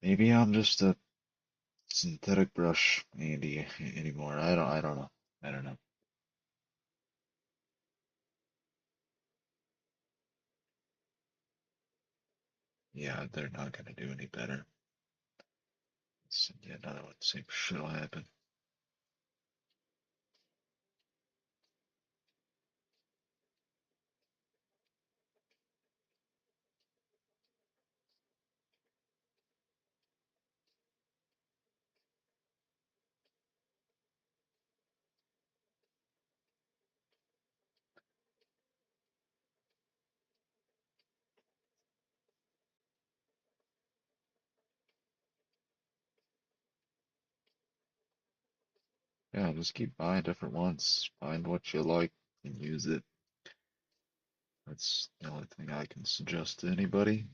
Maybe I'm just a synthetic brush Andy anymore. I don't know. I don't know. Yeah, they're not gonna do any better. Yeah, another one. Same shit'll happen. Yeah, just keep buying different ones. Find what you like and use it. That's the only thing I can suggest to anybody.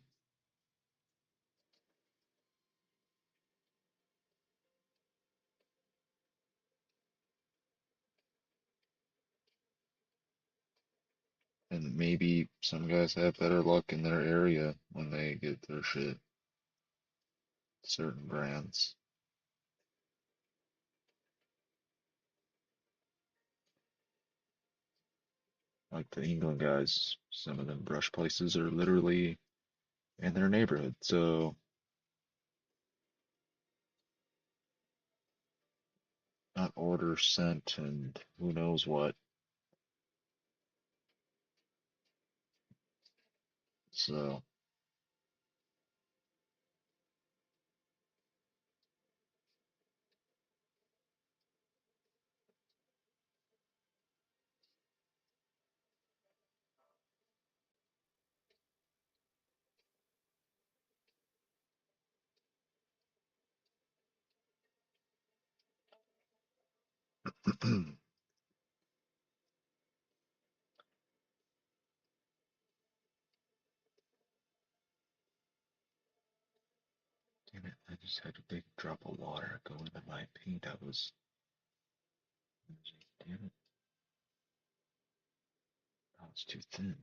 And maybe some guys have better luck in their area when they get their shit. Certain brands. Like the England guys, some of them brush places are literally in their neighborhood. So not order sent and who knows what. So damn it, I just had a big drop of water go into my paint. I was damn it, that was too thin.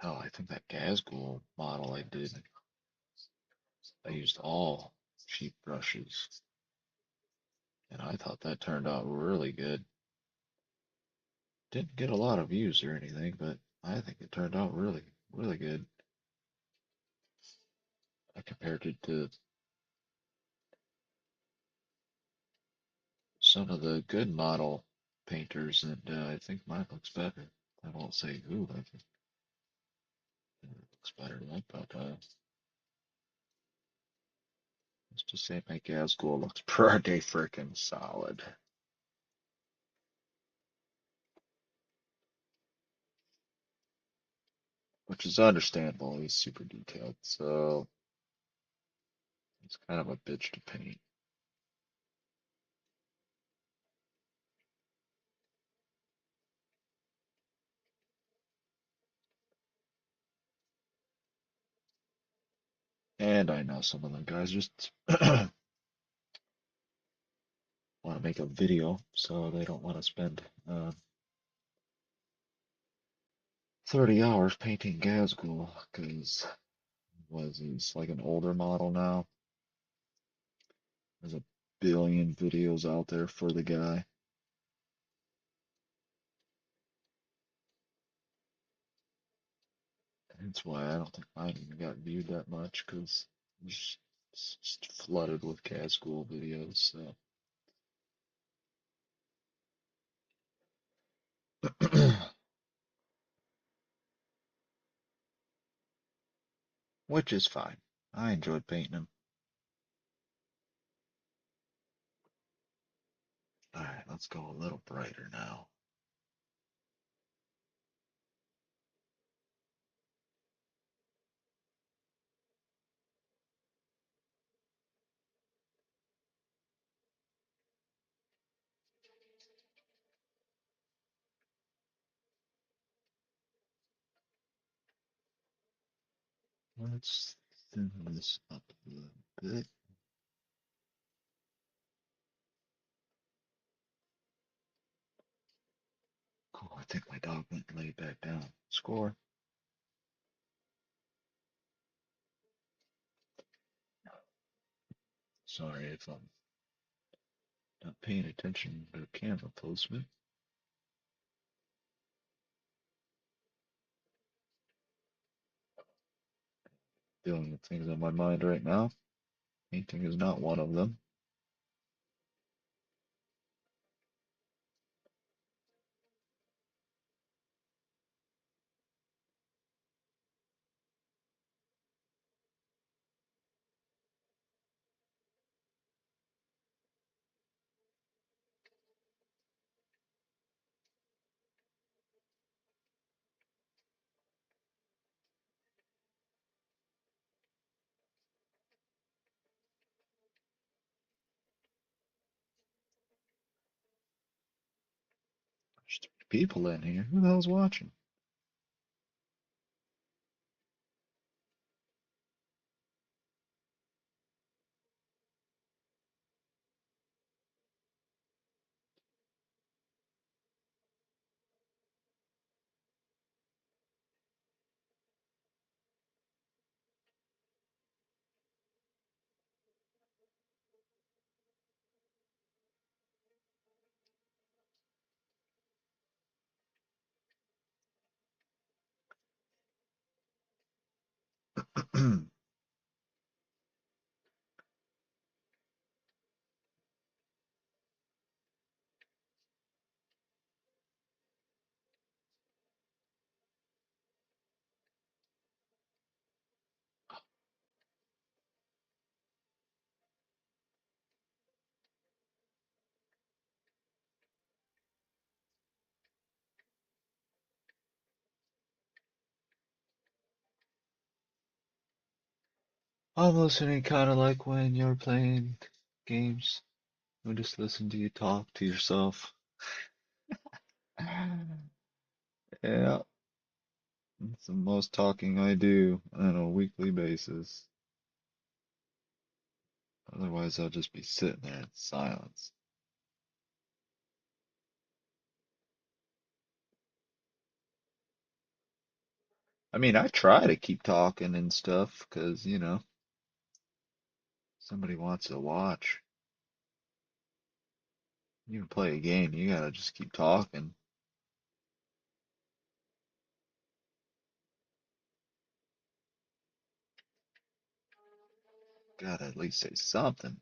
Hell, I think that Gazgul model I did, I used all cheap brushes, and I thought that turned out really good. Didn't get a lot of views or anything, but I think it turned out really, really good. I compared it to some of the good model painters, and I think mine looks better. I won't say who, I think it looks better than that, but let's just say my Gazgul looks pretty freaking solid. Which is understandable. He's super detailed, so it's kind of a bitch to paint. And I know some of them guys just want to make a video, so they don't want to spend 30 hours painting Gazgul, because was he's like an older model now. There's a billion videos out there for the guy. That's why I don't think mine even got viewed that much, because it's just flooded with Gazgul videos. So, which is fine. I enjoyed painting him. All right, let's go a little brighter now. Let's thin this up a little bit. Cool, I think my dog went and laid back down. Score. Sorry if I'm not paying attention to camera placement. Dealing with things on my mind right now. Painting is not one of them. There's 3 people in here. Who the hell's watching? I'm listening kind of like when you're playing games. I just listen to you talk to yourself. Yeah, it's the most talking I do on a weekly basis. Otherwise, I'll just be sitting there in silence. I mean, I try to keep talking and stuff because, somebody wants to watch. You can play a game, you gotta just keep talking. Gotta at least say something.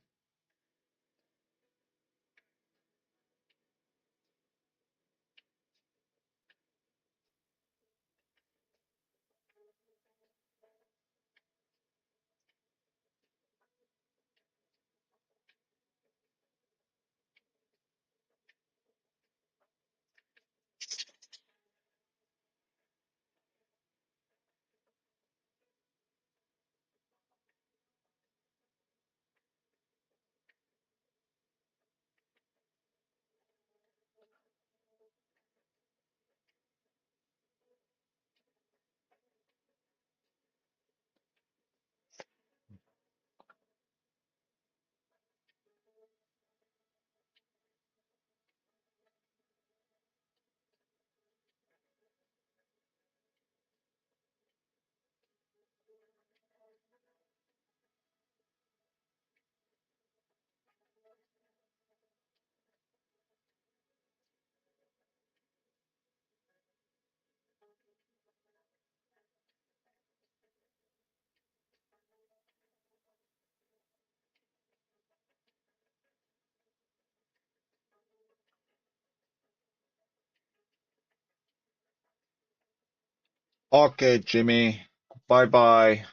Okay, Jimmy. Bye bye.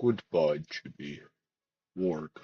Goodbye, Jimmy. Work.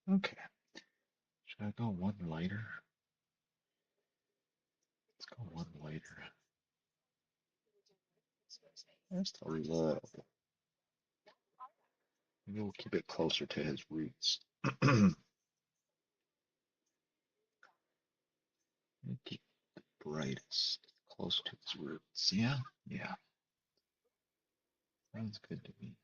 Okay. Should I go one lighter? Let's go one lighter. Just a little. Maybe we'll keep it closer to his roots. Keep the brightest close to his roots. Yeah, yeah. Sounds good to me.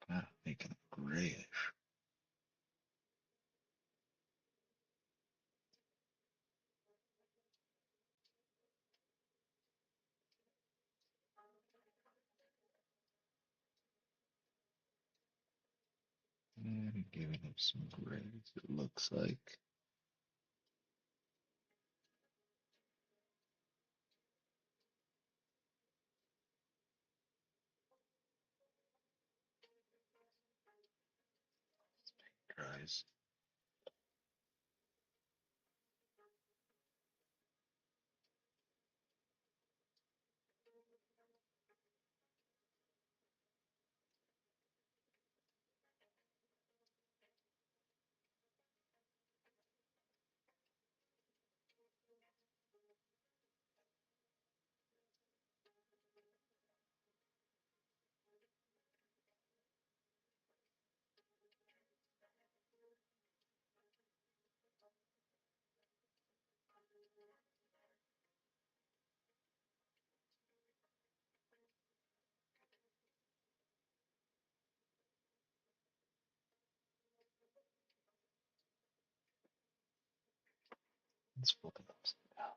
Gotta make him grayish. And giving him some grays, it looks like. Dries. Let's flip it upside down.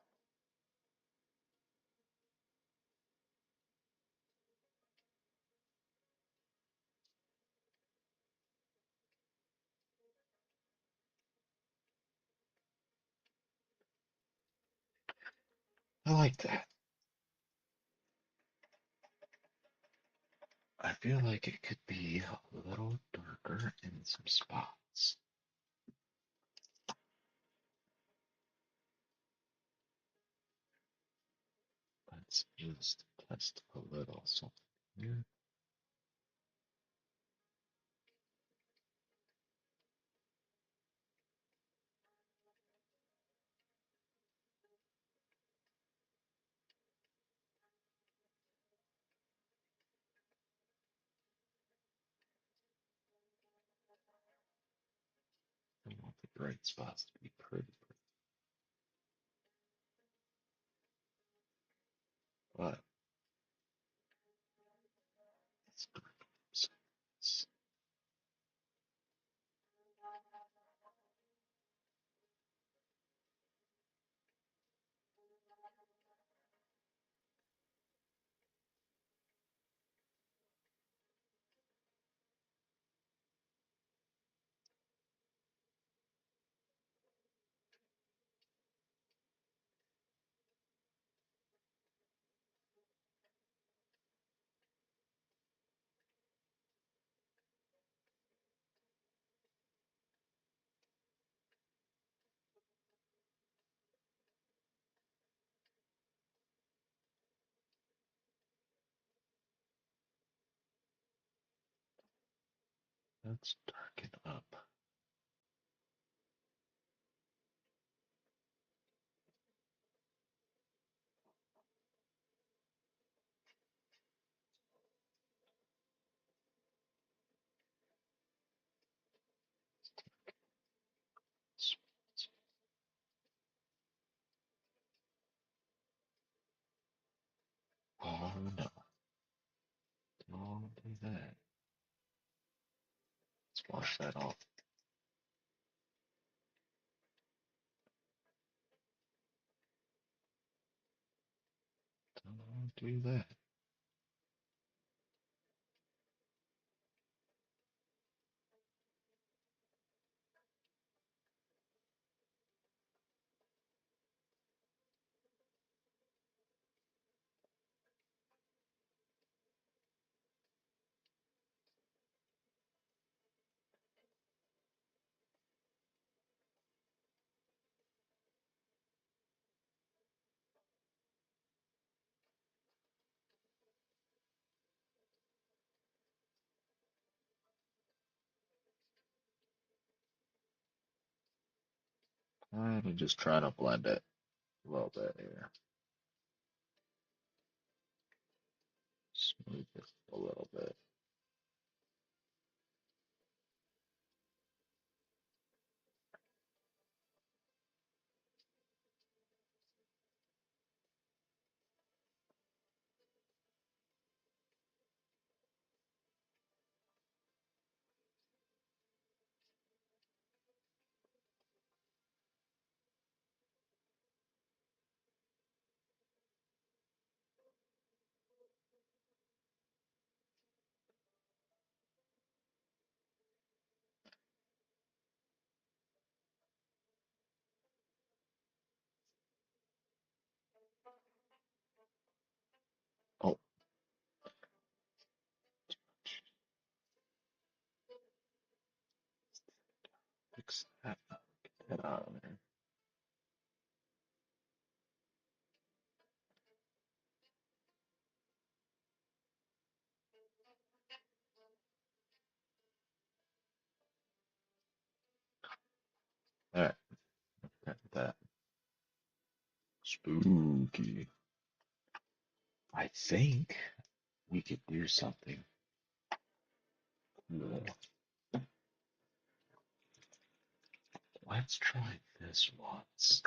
I like that. I feel like it could be a little darker in some spots. Let's just test a little something here. I want the bright spots to be pretty, but let's darken some spots. Let's darken up. Spots. Oh no, don't do that. Let's wash that off. Don't do that. I'm just trying to blend it a little bit here. Smooth it a little bit. Oh, fix that. Get that out of there. All right, got that. Spooky. I think we could do something cool. Let's try this once.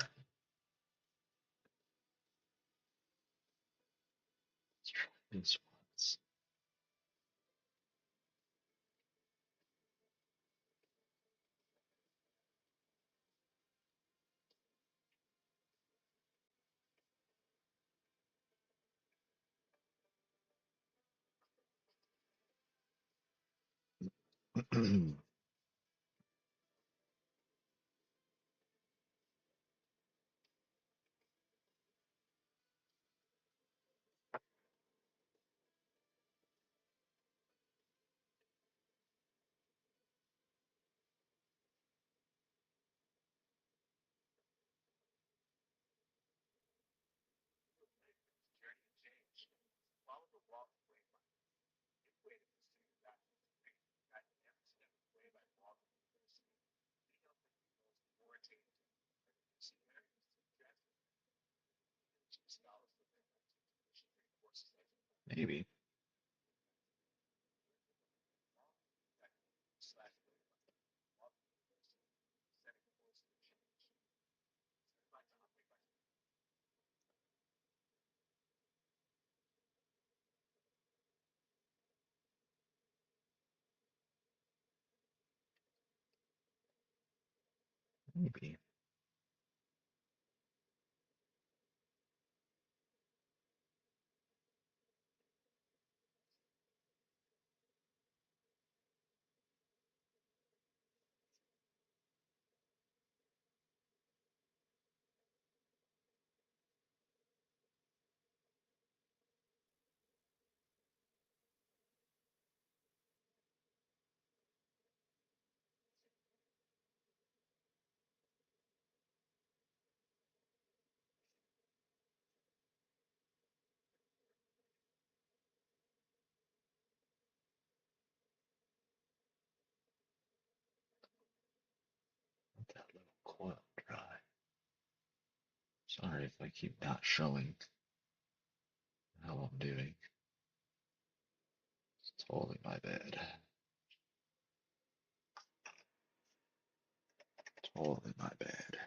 Let's try this once. Maybe. Maybe. Let that little coil dry. Sorry if I keep not showing how I'm doing. It's totally my bad. Totally my bad.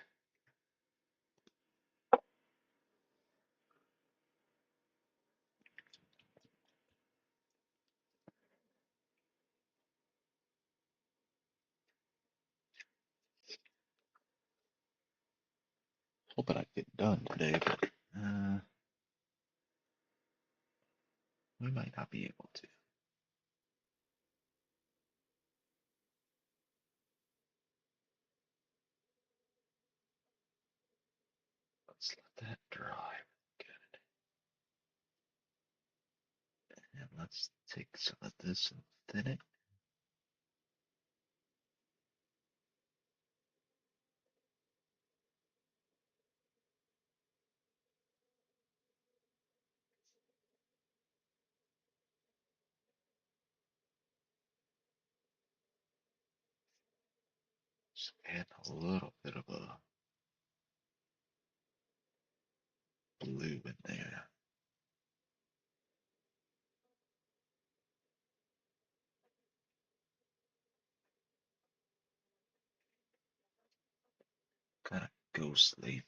Hoping I'd get done today, but we might not be able to. Let's let that dry. Good. And let's take some of this and thin it. Just add a little bit of a ghostly.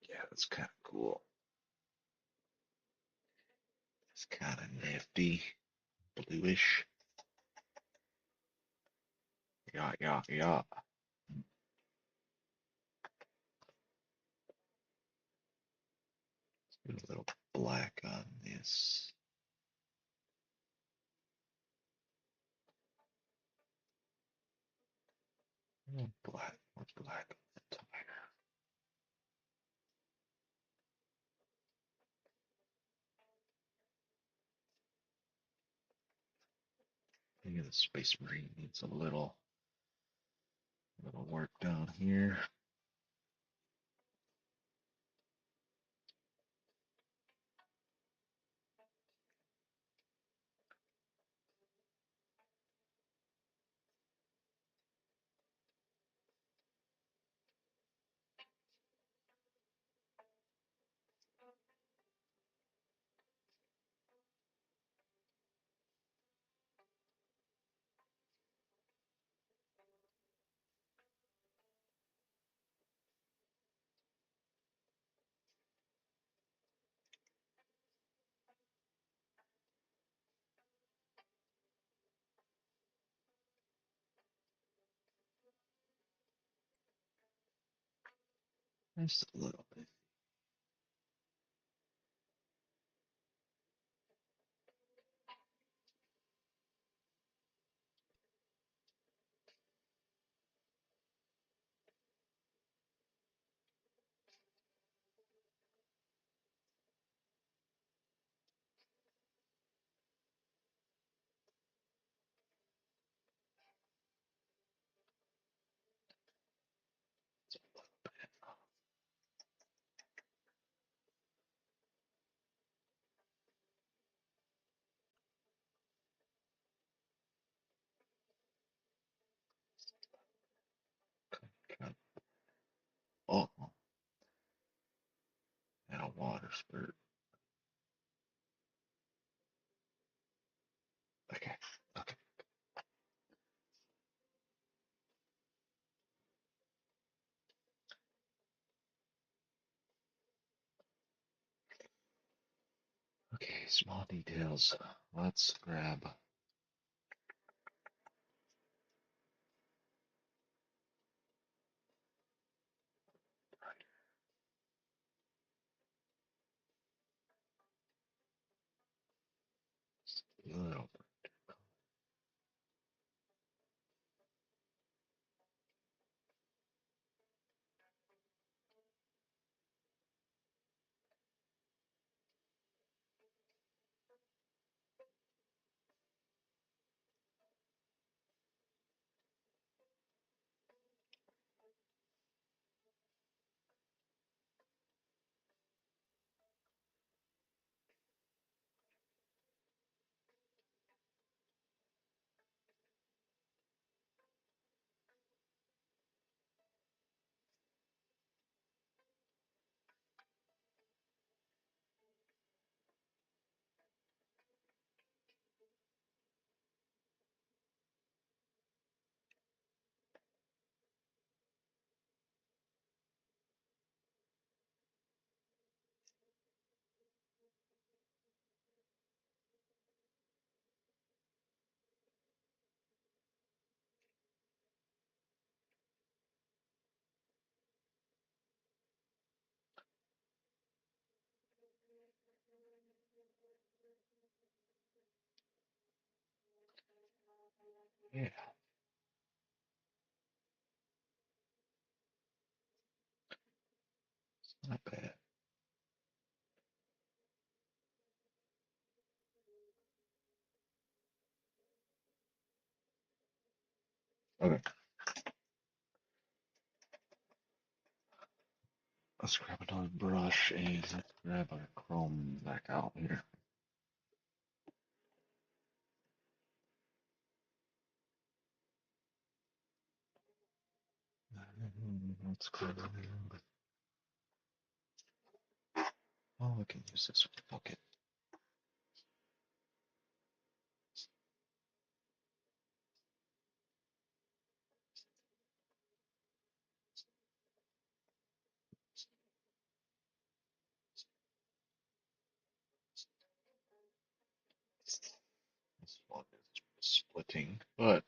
Yeah, that's kind of cool. It's kind of nifty, bluish. Yeah, yeah, yeah. Put a little black on this. Black, more black on the tire. I think the Space Marine needs a little work down here. Just a little bit. Oh, and a water spurt. Okay, okay. Okay, small details. Let's grab. A little. Yeah, not bad. Okay, let's grab another brush and let's grab our chrome back out here. Let's grab. Oh, we can use this one. Okay. splitting, but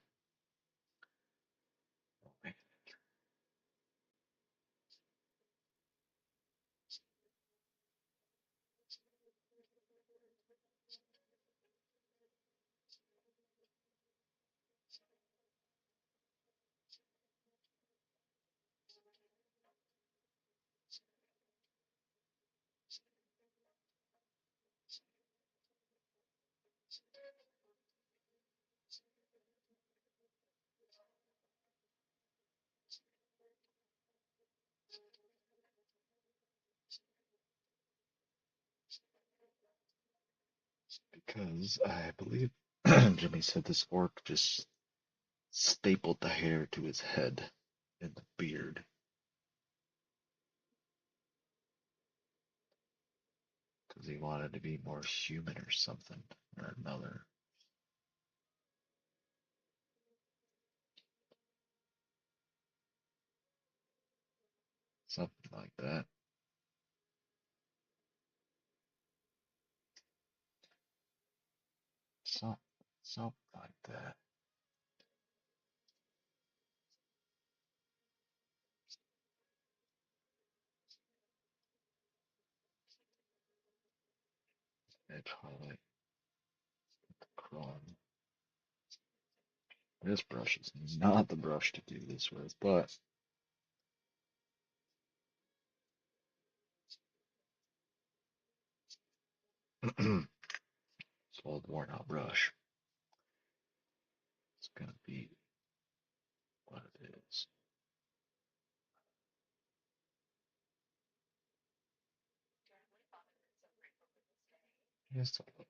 because I believe Jimmy said this orc just stapled the hair to his head and the beard because he wanted to be more human or something or another. Something like that. Some, something like that. Edge highlight, chrome. This brush is not the brush to do this with, but it's old worn out brush. It's gonna be what it is. Just a little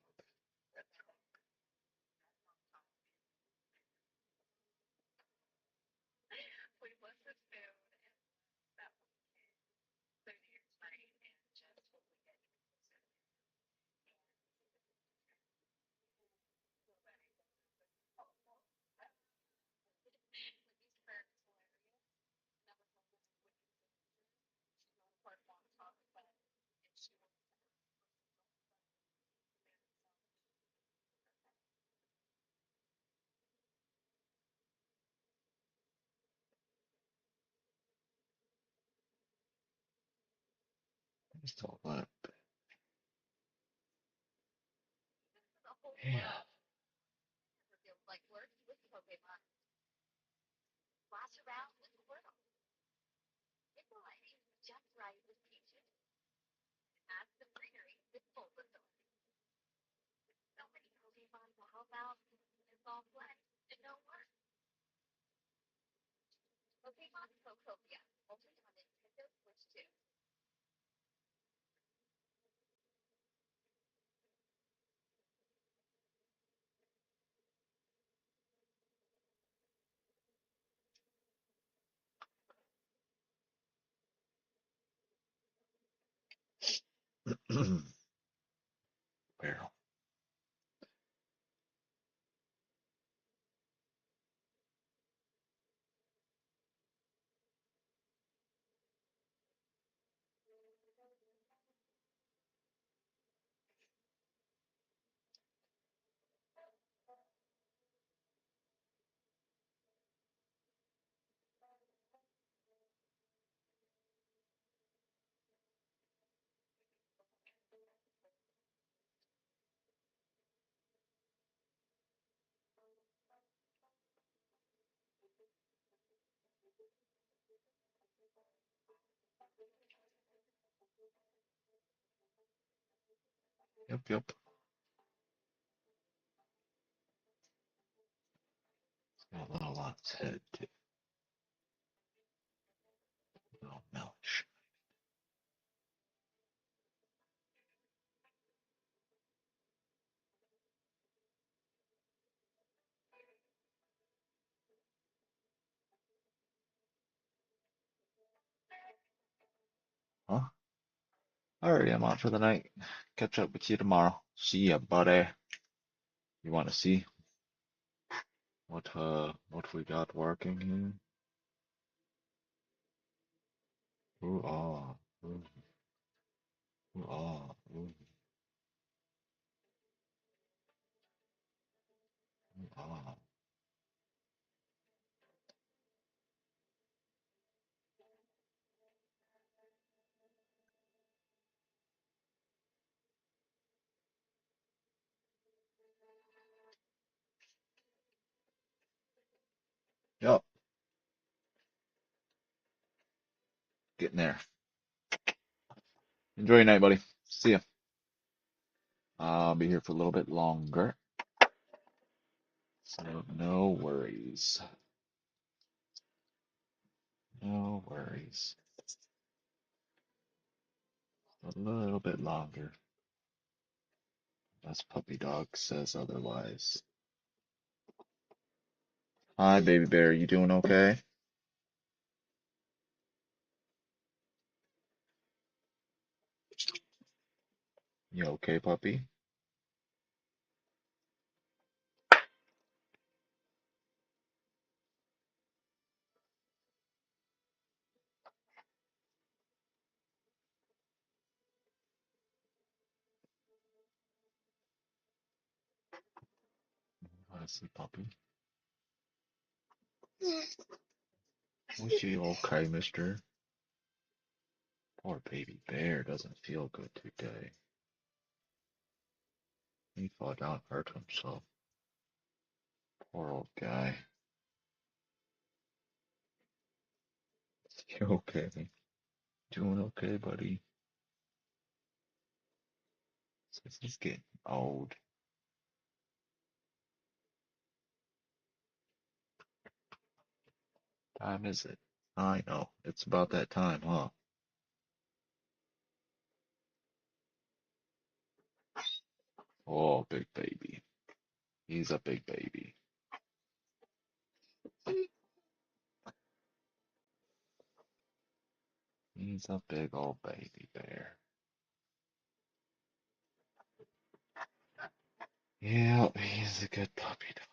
just a little bit. Yeah. Barrel. Yep, yep. Got a little on its head too. A little mellish. Huh? Alright, I'm out for the night. Catch up with you tomorrow. See ya, buddy. You want to see what we got working here? Ooh ah, ooh, ooh ah, ooh, ooh ah. Getting there. Enjoy your night, buddy. See ya. I'll be here for a little bit longer. So no worries. No worries. A little bit longer. Unless puppy dog says otherwise. Hi, baby bear. You doing okay? You okay, puppy? I see, puppy. Was you okay, mister? Poor baby bear doesn't feel good today. He fell down and hurt himself. Poor old guy. You okay? Doing okay, buddy? Says he's getting old. Time is it? I know. It's about that time, huh? Oh, big baby. He's a big baby. He's a big old baby bear. Yeah, he's a good puppy dog.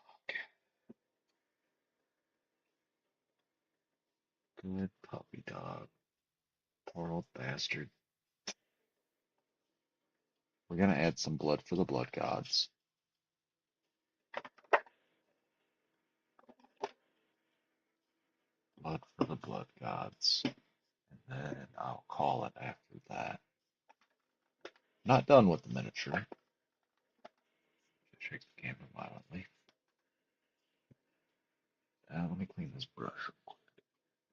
Good puppy dog. Poor old bastard. We're gonna add some blood for the blood gods. Blood for the blood gods. And then I'll call it after that. Not done with the miniature. Shake the camera violently. Let me clean this brush.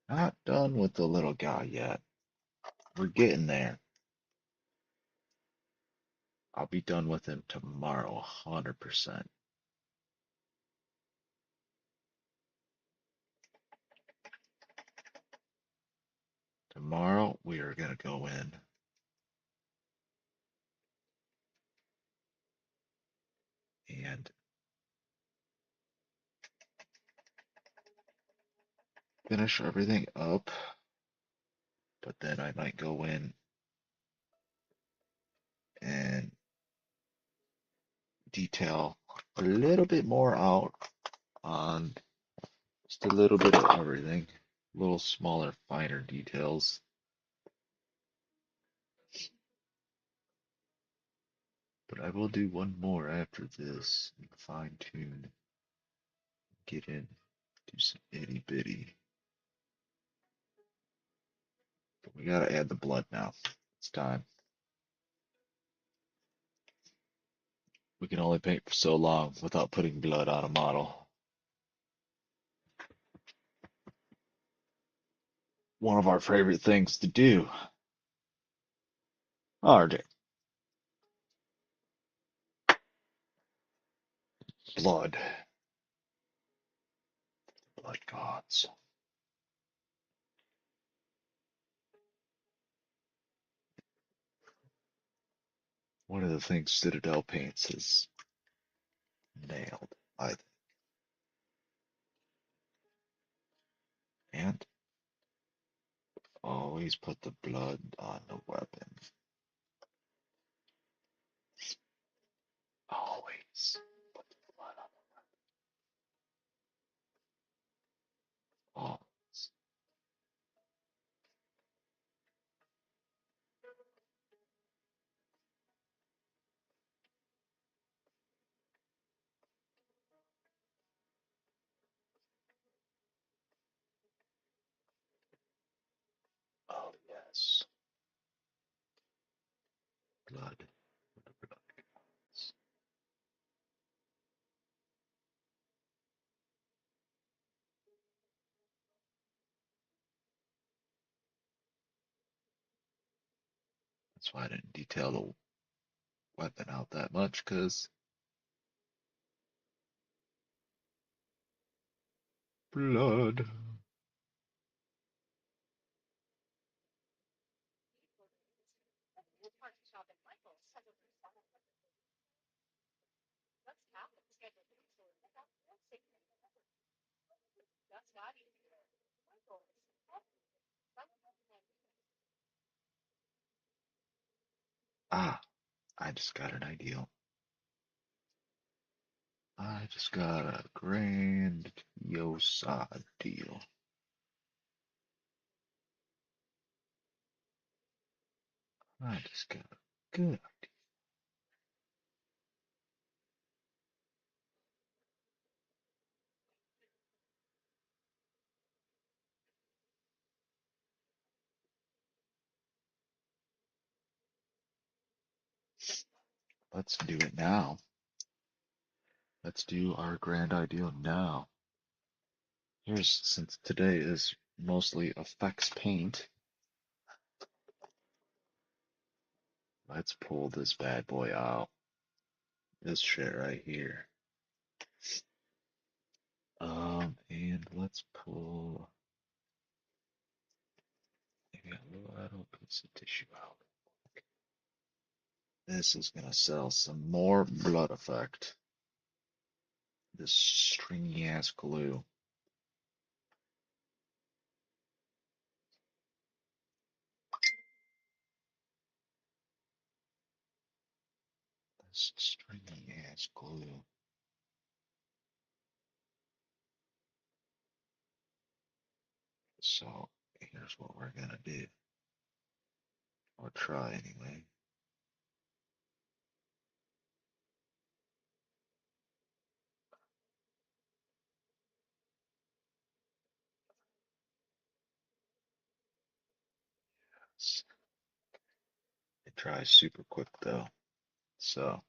Not done with the little guy yet. We're getting there. I'll be done with him tomorrow, 100%. Tomorrow, we are going to go in and finish everything up. But then I might go in and detail a little bit more out on just a little bit of everything. Little smaller, finer details. But I will do one more after this and fine tune. Get in, do some itty bitty. But we gotta add the blood now. It's time. We can only paint for so long without putting blood on a model. One of our favorite things to do. RJ. Blood. Blood gods. One of the things Citadel paints is nailed, I think. And always put the blood on the weapon. Always put the blood on the weapon. Always. Oh, yes. Blood. That's why I didn't detail the weapon out that much, because blood. Ah, I just got an ideal. I just got a grand Yosa deal. I just got a good. Let's do it now. Let's do our grand ideal now. Here's, since today is mostly effects paint, let's pull this bad boy out. This shit right here. And let's pull maybe a little piece of tissue out. This is gonna sell some more blood effect. This stringy ass glue. This stringy ass glue. So here's what we're gonna do. Or try anyway. It dries super quick though. So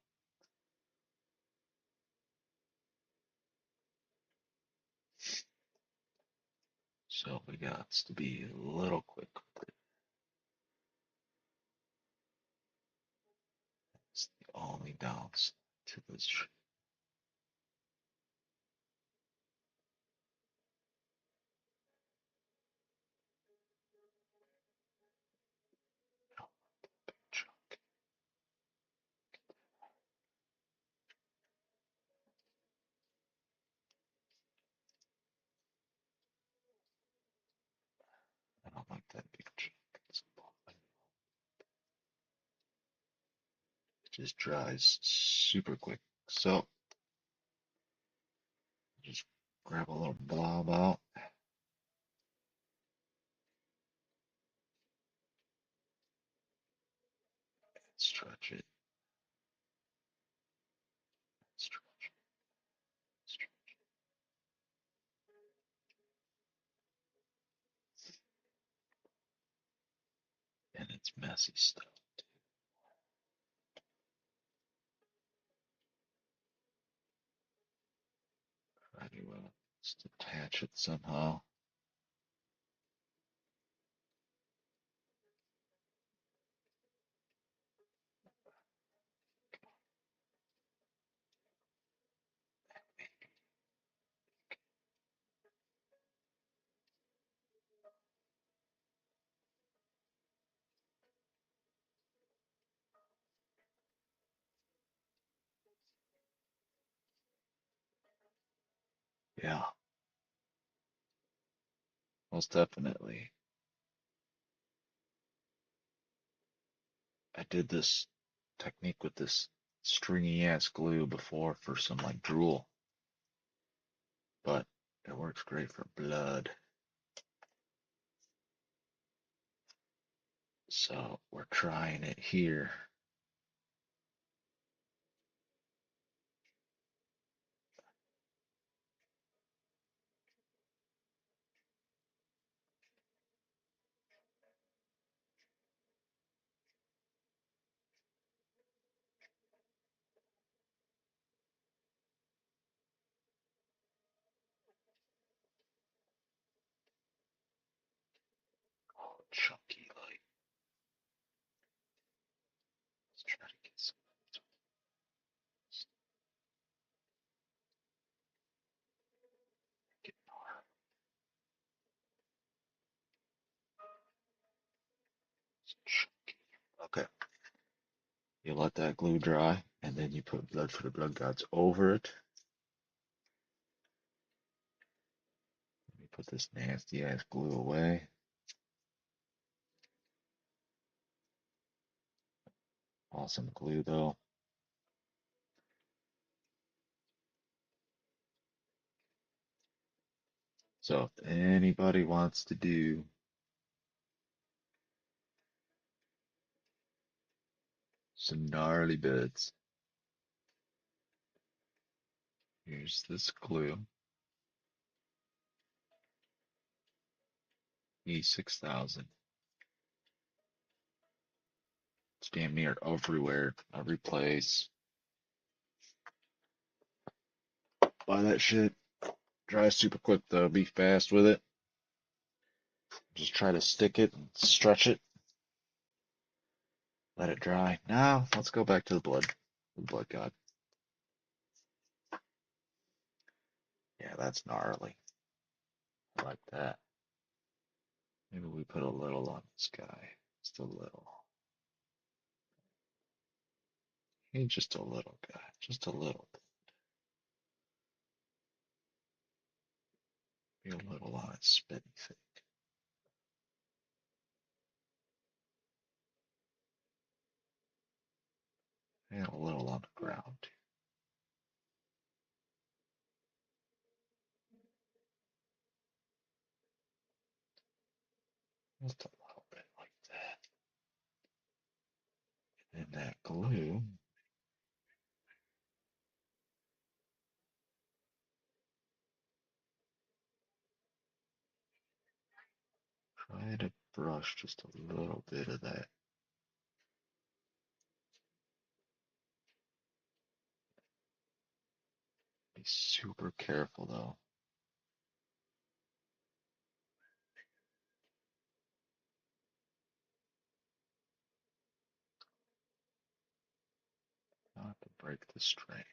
we got to be a little quick with it. It's the only downside to this shit. Chunk. I don't like that big chunk. It just dries super quick. So just grab a little blob out, stretch it, stretch it, stretch it. And it's messy stuff. Try to just attach it somehow. Yeah, most definitely. I did this technique with this stringy ass glue before for some like drool, but it works great for blood. So we're trying it here. Oh, chunky like. Okay. You let that glue dry, and then you put blood for the blood gods over it. Let me put this nasty ass glue away. Awesome glue though. So if anybody wants to do some gnarly bits, here's this glue. E6000. It's damn near everywhere, every place. Buy that shit. Dries super quick though. Be fast with it. Just try to stick it and stretch it. Let it dry. Now let's go back to the blood. The blood god. Yeah, that's gnarly. I like that. Maybe we put a little on this guy. Just a little. Hey, just a little guy. Just a little. Be a little on his spitty face. And a little on the ground. Just a little bit like that. And that glue. Try to brush just a little bit of that. Be super careful though. Not to break the strands.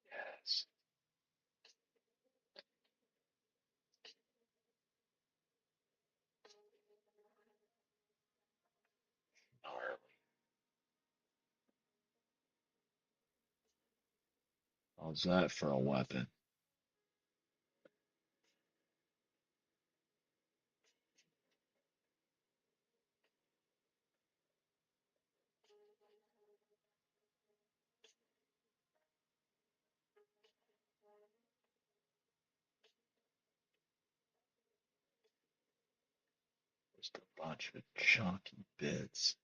Yes. Gnarly. How's that for a weapon? Just a bunch of chunky bits.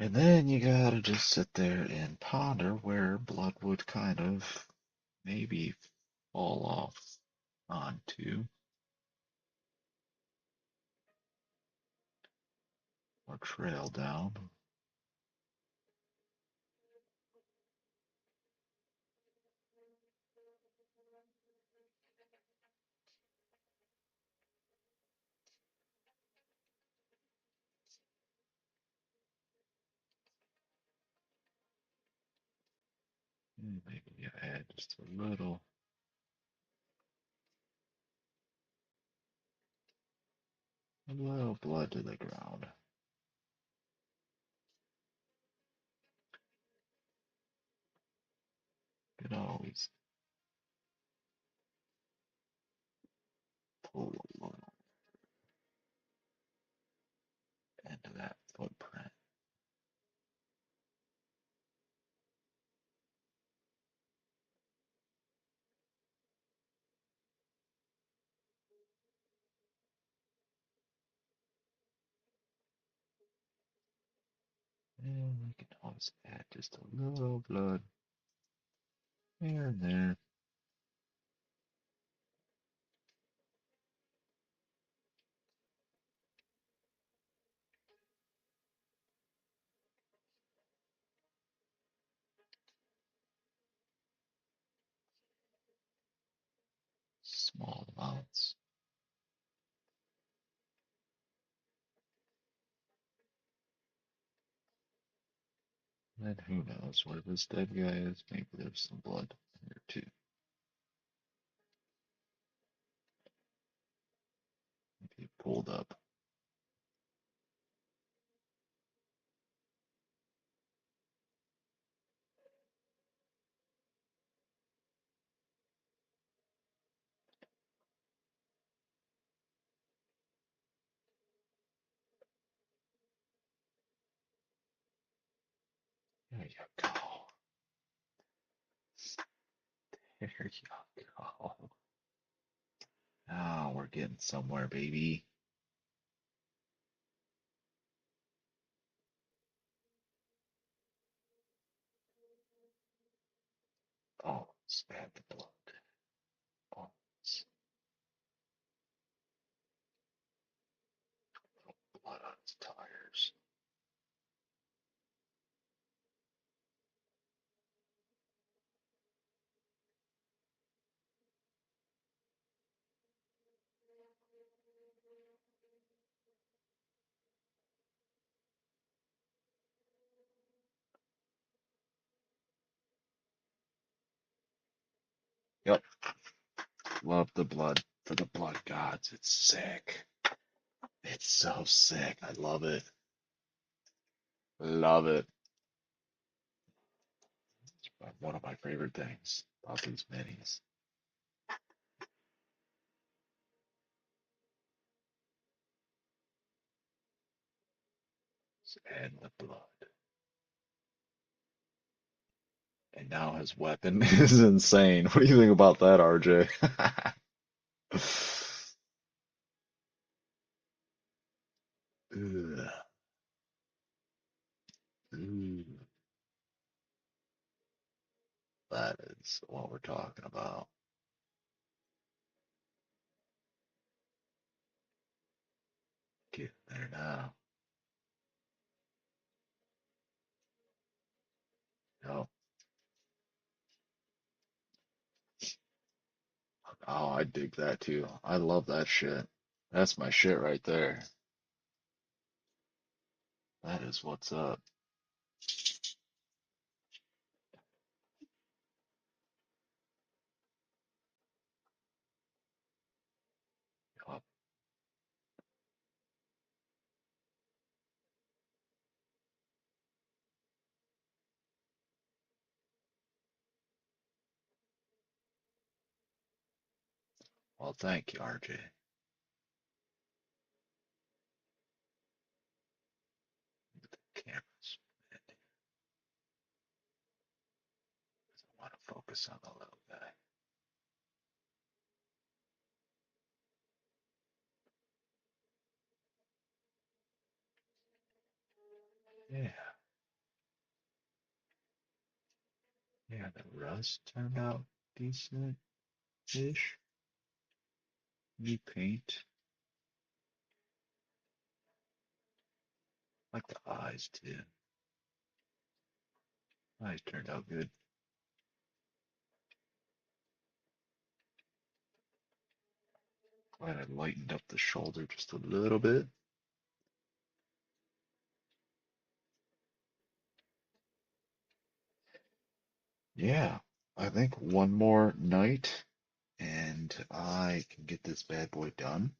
And then you gotta just sit there and ponder where blood would kind of maybe fall off onto or trail down. And maybe you add just a little blood to the ground. You can always pull a little into that footprint. And we can always add just a little blood here and there. months. And who knows where this dead guy is? Maybe there's some blood here too. Maybe he pulled up. There you go. There you go. Oh, we're getting somewhere, baby. Oh, spat the blood. Oh, blood on his tires. Yep, love the blood for the blood gods. It's sick. It's so sick. I love it. Love it. It's one of my favorite things about these minis. And the blood. And now his weapon is insane. What do you think about that, RJ? Ugh. Ooh, that is what we're talking about. Get there now. Oh, oh, I dig that too. I love that shit. That's my shit right there. That is what's up. Oh, well, thank you, RJ. Cameras. I want to focus on the little guy. Yeah, yeah, the rust turned out decent-ish. New paint. Like the eyes too. Eyes turned out good. Glad I lightened up the shoulder just a little bit. Yeah, I think one more night and I can get this bad boy done.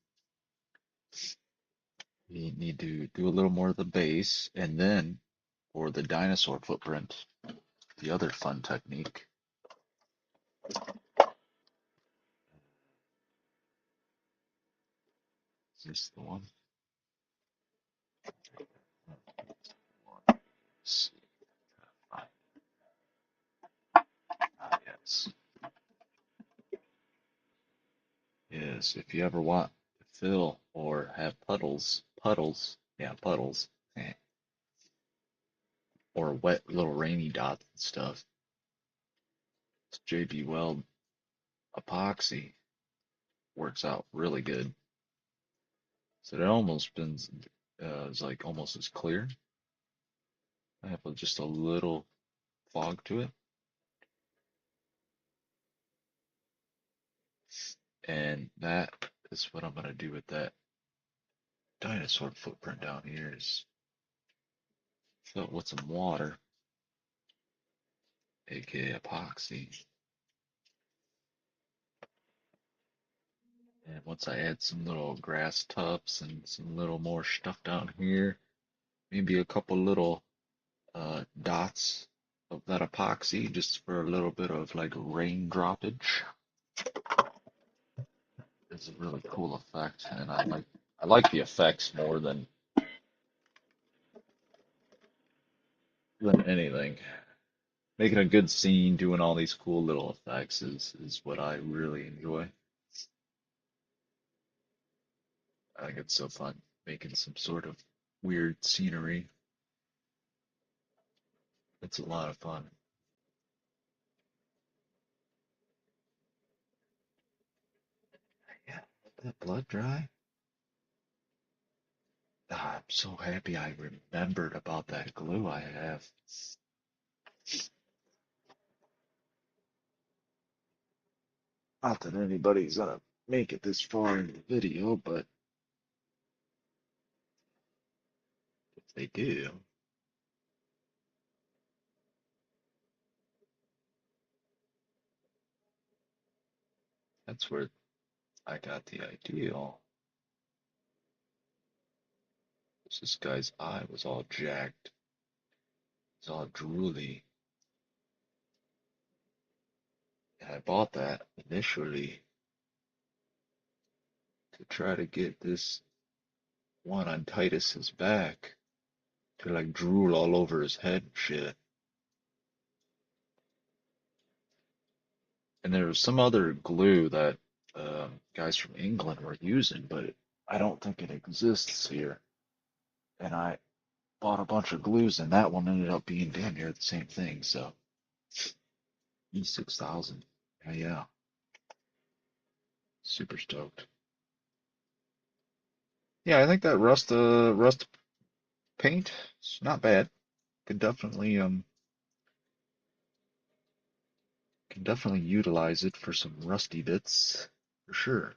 We need to do a little more of the base and then for the dinosaur footprint, the other fun technique. Is this the one? Let's see. Ah, yes. Yes, if you ever want to fill or have puddles, eh, or wet little rainy dots and stuff, it's JB Weld epoxy works out really good. So it almost been is like almost as clear. I have just a little fog to it. And that is what I'm gonna do with that dinosaur footprint down here is fill it with some water, aka epoxy. And once I add some little grass tufts and some little more stuff down here, maybe a couple little dots of that epoxy just for a little bit of like rain droppage. It's a really cool effect, and I like the effects more than anything. Making a good scene, doing all these cool little effects is what I really enjoy. I think it's so fun making some sort of weird scenery. It's a lot of fun. Yeah, let that blood dry. Ah, I'm so happy I remembered about that glue I have. Not that anybody's gonna make it this far in the video, but if they do, that's where I got the idea. This guy's eye was all jacked. It's all drooly. And I bought that initially to try to get this one on Titus's back to like drool all over his head and shit. And there was some other glue that guys from England were using, but I don't think it exists here. And I bought a bunch of glues, and that one ended up being damn near the same thing. So E6000, yeah, yeah, super stoked. Yeah, I think that rust paint is not bad. Could definitely can definitely utilize it for some rusty bits for sure.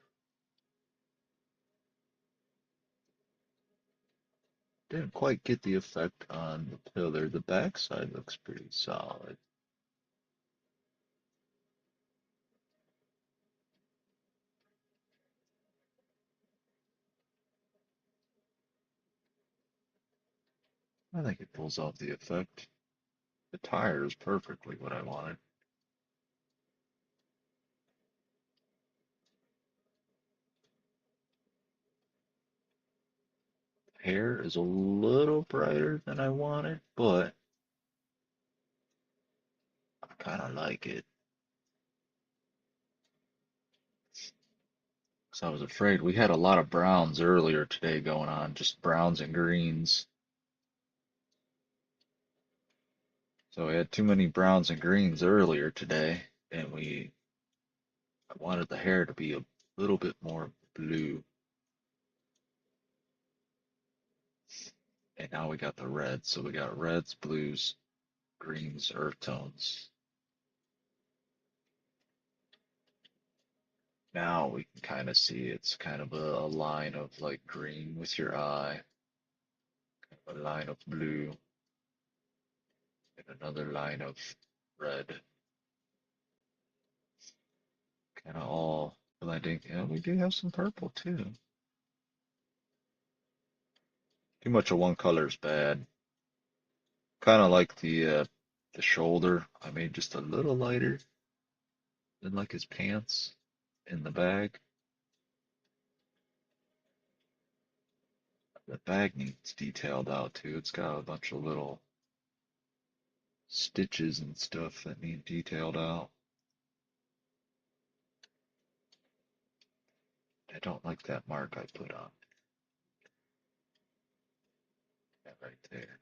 Didn't quite get the effect on the pillar. The backside looks pretty solid. I think it pulls off the effect. The tire is perfectly what I wanted. Hair is a little brighter than I wanted, but I kind of like it. So I was afraid we had a lot of browns earlier today going on, just browns and greens. So we had too many browns and greens earlier today, and I wanted the hair to be a little bit more blue. And now we got the reds. So we got reds, blues, greens, earth tones. Now we can kind of see it's kind of a line of like green with your eye, a line of blue, and another line of red. Kind of all blending. And we do have some purple too. Too much of one color is bad. Kind of like the shoulder. I made just a little lighter than like his pants in the bag. The bag needs detailed out too. It's got a bunch of little stitches and stuff that need detailed out. I don't like that mark I put on that right there.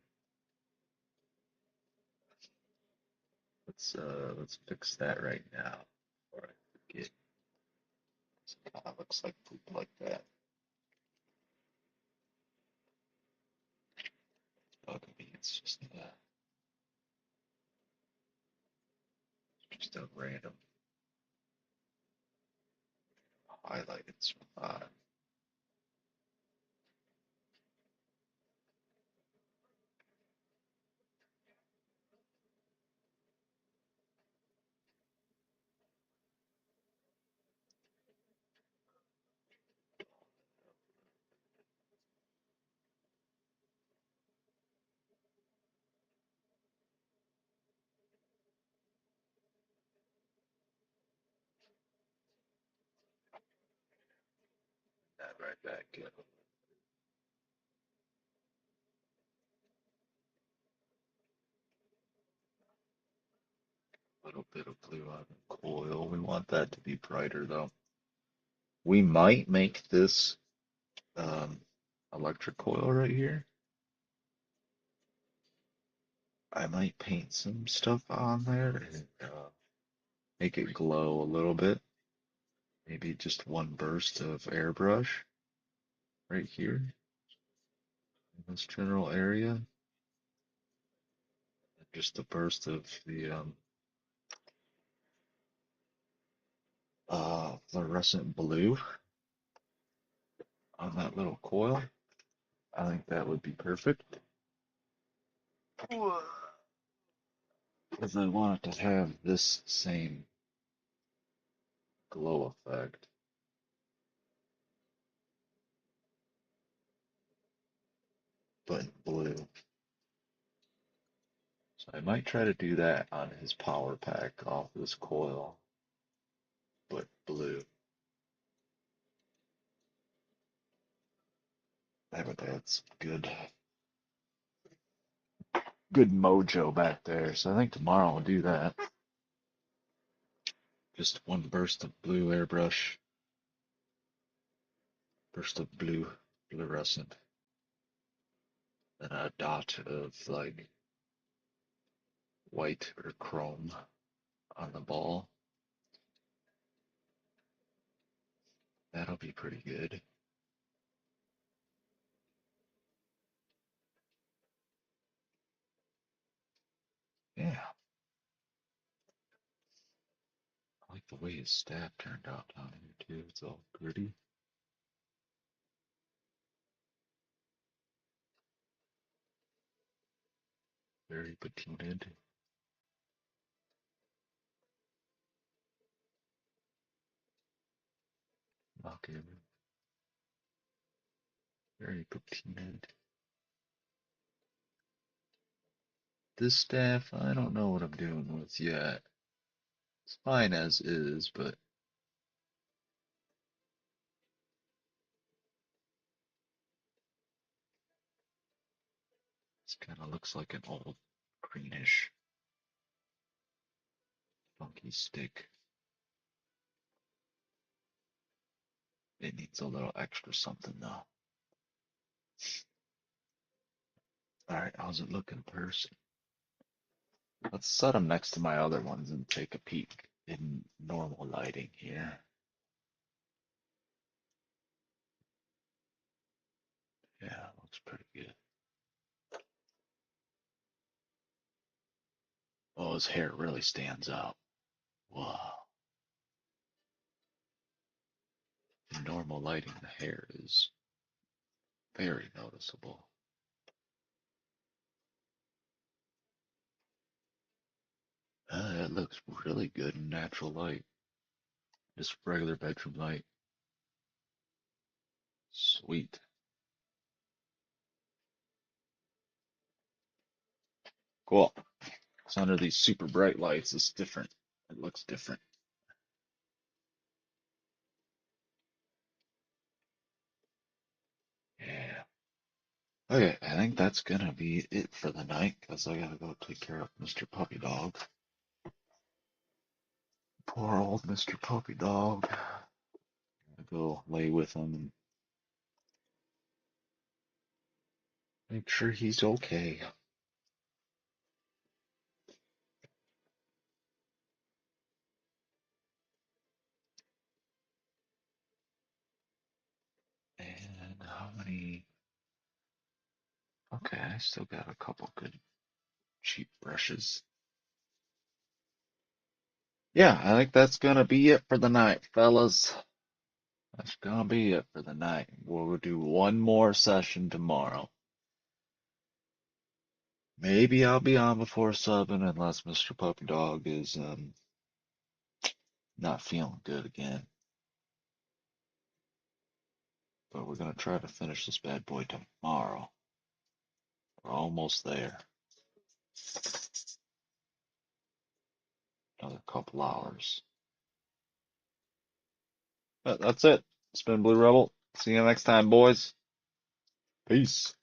Let's fix that right now before I forget. It kind of looks like poop like that. It's bugging me. It's just a random. highlighted spot. That right back in. A little bit of blue on the coil. We want that to be brighter though. We might make this um, electric coil right here. I might paint some stuff on there and make it glow a little bit. Maybe just one burst of airbrush right here in this general area. And just a burst of the fluorescent blue on that little coil. I think that would be perfect. Because I want it to have this same glow effect, but in blue. So I might try to do that on his power pack off this coil, but blue. That would add some good mojo back there. So I think tomorrow I'll do that. Just one burst of blue airbrush, burst of blue fluorescent, then a dot of like white or chrome on the ball. That'll be pretty good. Yeah, I like the way his staff turned out down here too. It's all gritty. Very patinaed. Okay, very patinaed. This staff, I don't know what I'm doing with yet. It's fine as is, but this kind of looks like an old greenish funky stick. It needs a little extra something though. Alright, how's it looking in person? Let's set them next to my other ones and take a peek in normal lighting here. Yeah, looks pretty good. Oh, his hair really stands out. Wow. In normal lighting, the hair is very noticeable. It looks really good in natural light. Just regular bedroom light. Sweet. Cool. So under these super bright lights, it's different. It looks different. Yeah. Okay, I think that's gonna be it for the night because I gotta go take care of Mr. Puppy Dog. Poor old Mr. Puppy Dog. Gotta go lay with him and make sure he's okay. And how many? Okay, I still got a couple good cheap brushes. Yeah, I think that's gonna be it for the night, fellas. That's gonna be it for the night. We'll do one more session tomorrow. Maybe I'll be on before 7 unless Mr. Puppy Dog is not feeling good again. But we're gonna try to finish this bad boy tomorrow. We're almost there. Another couple hours. But that's it. It's been Blue Rebel. See you next time, boys. Peace.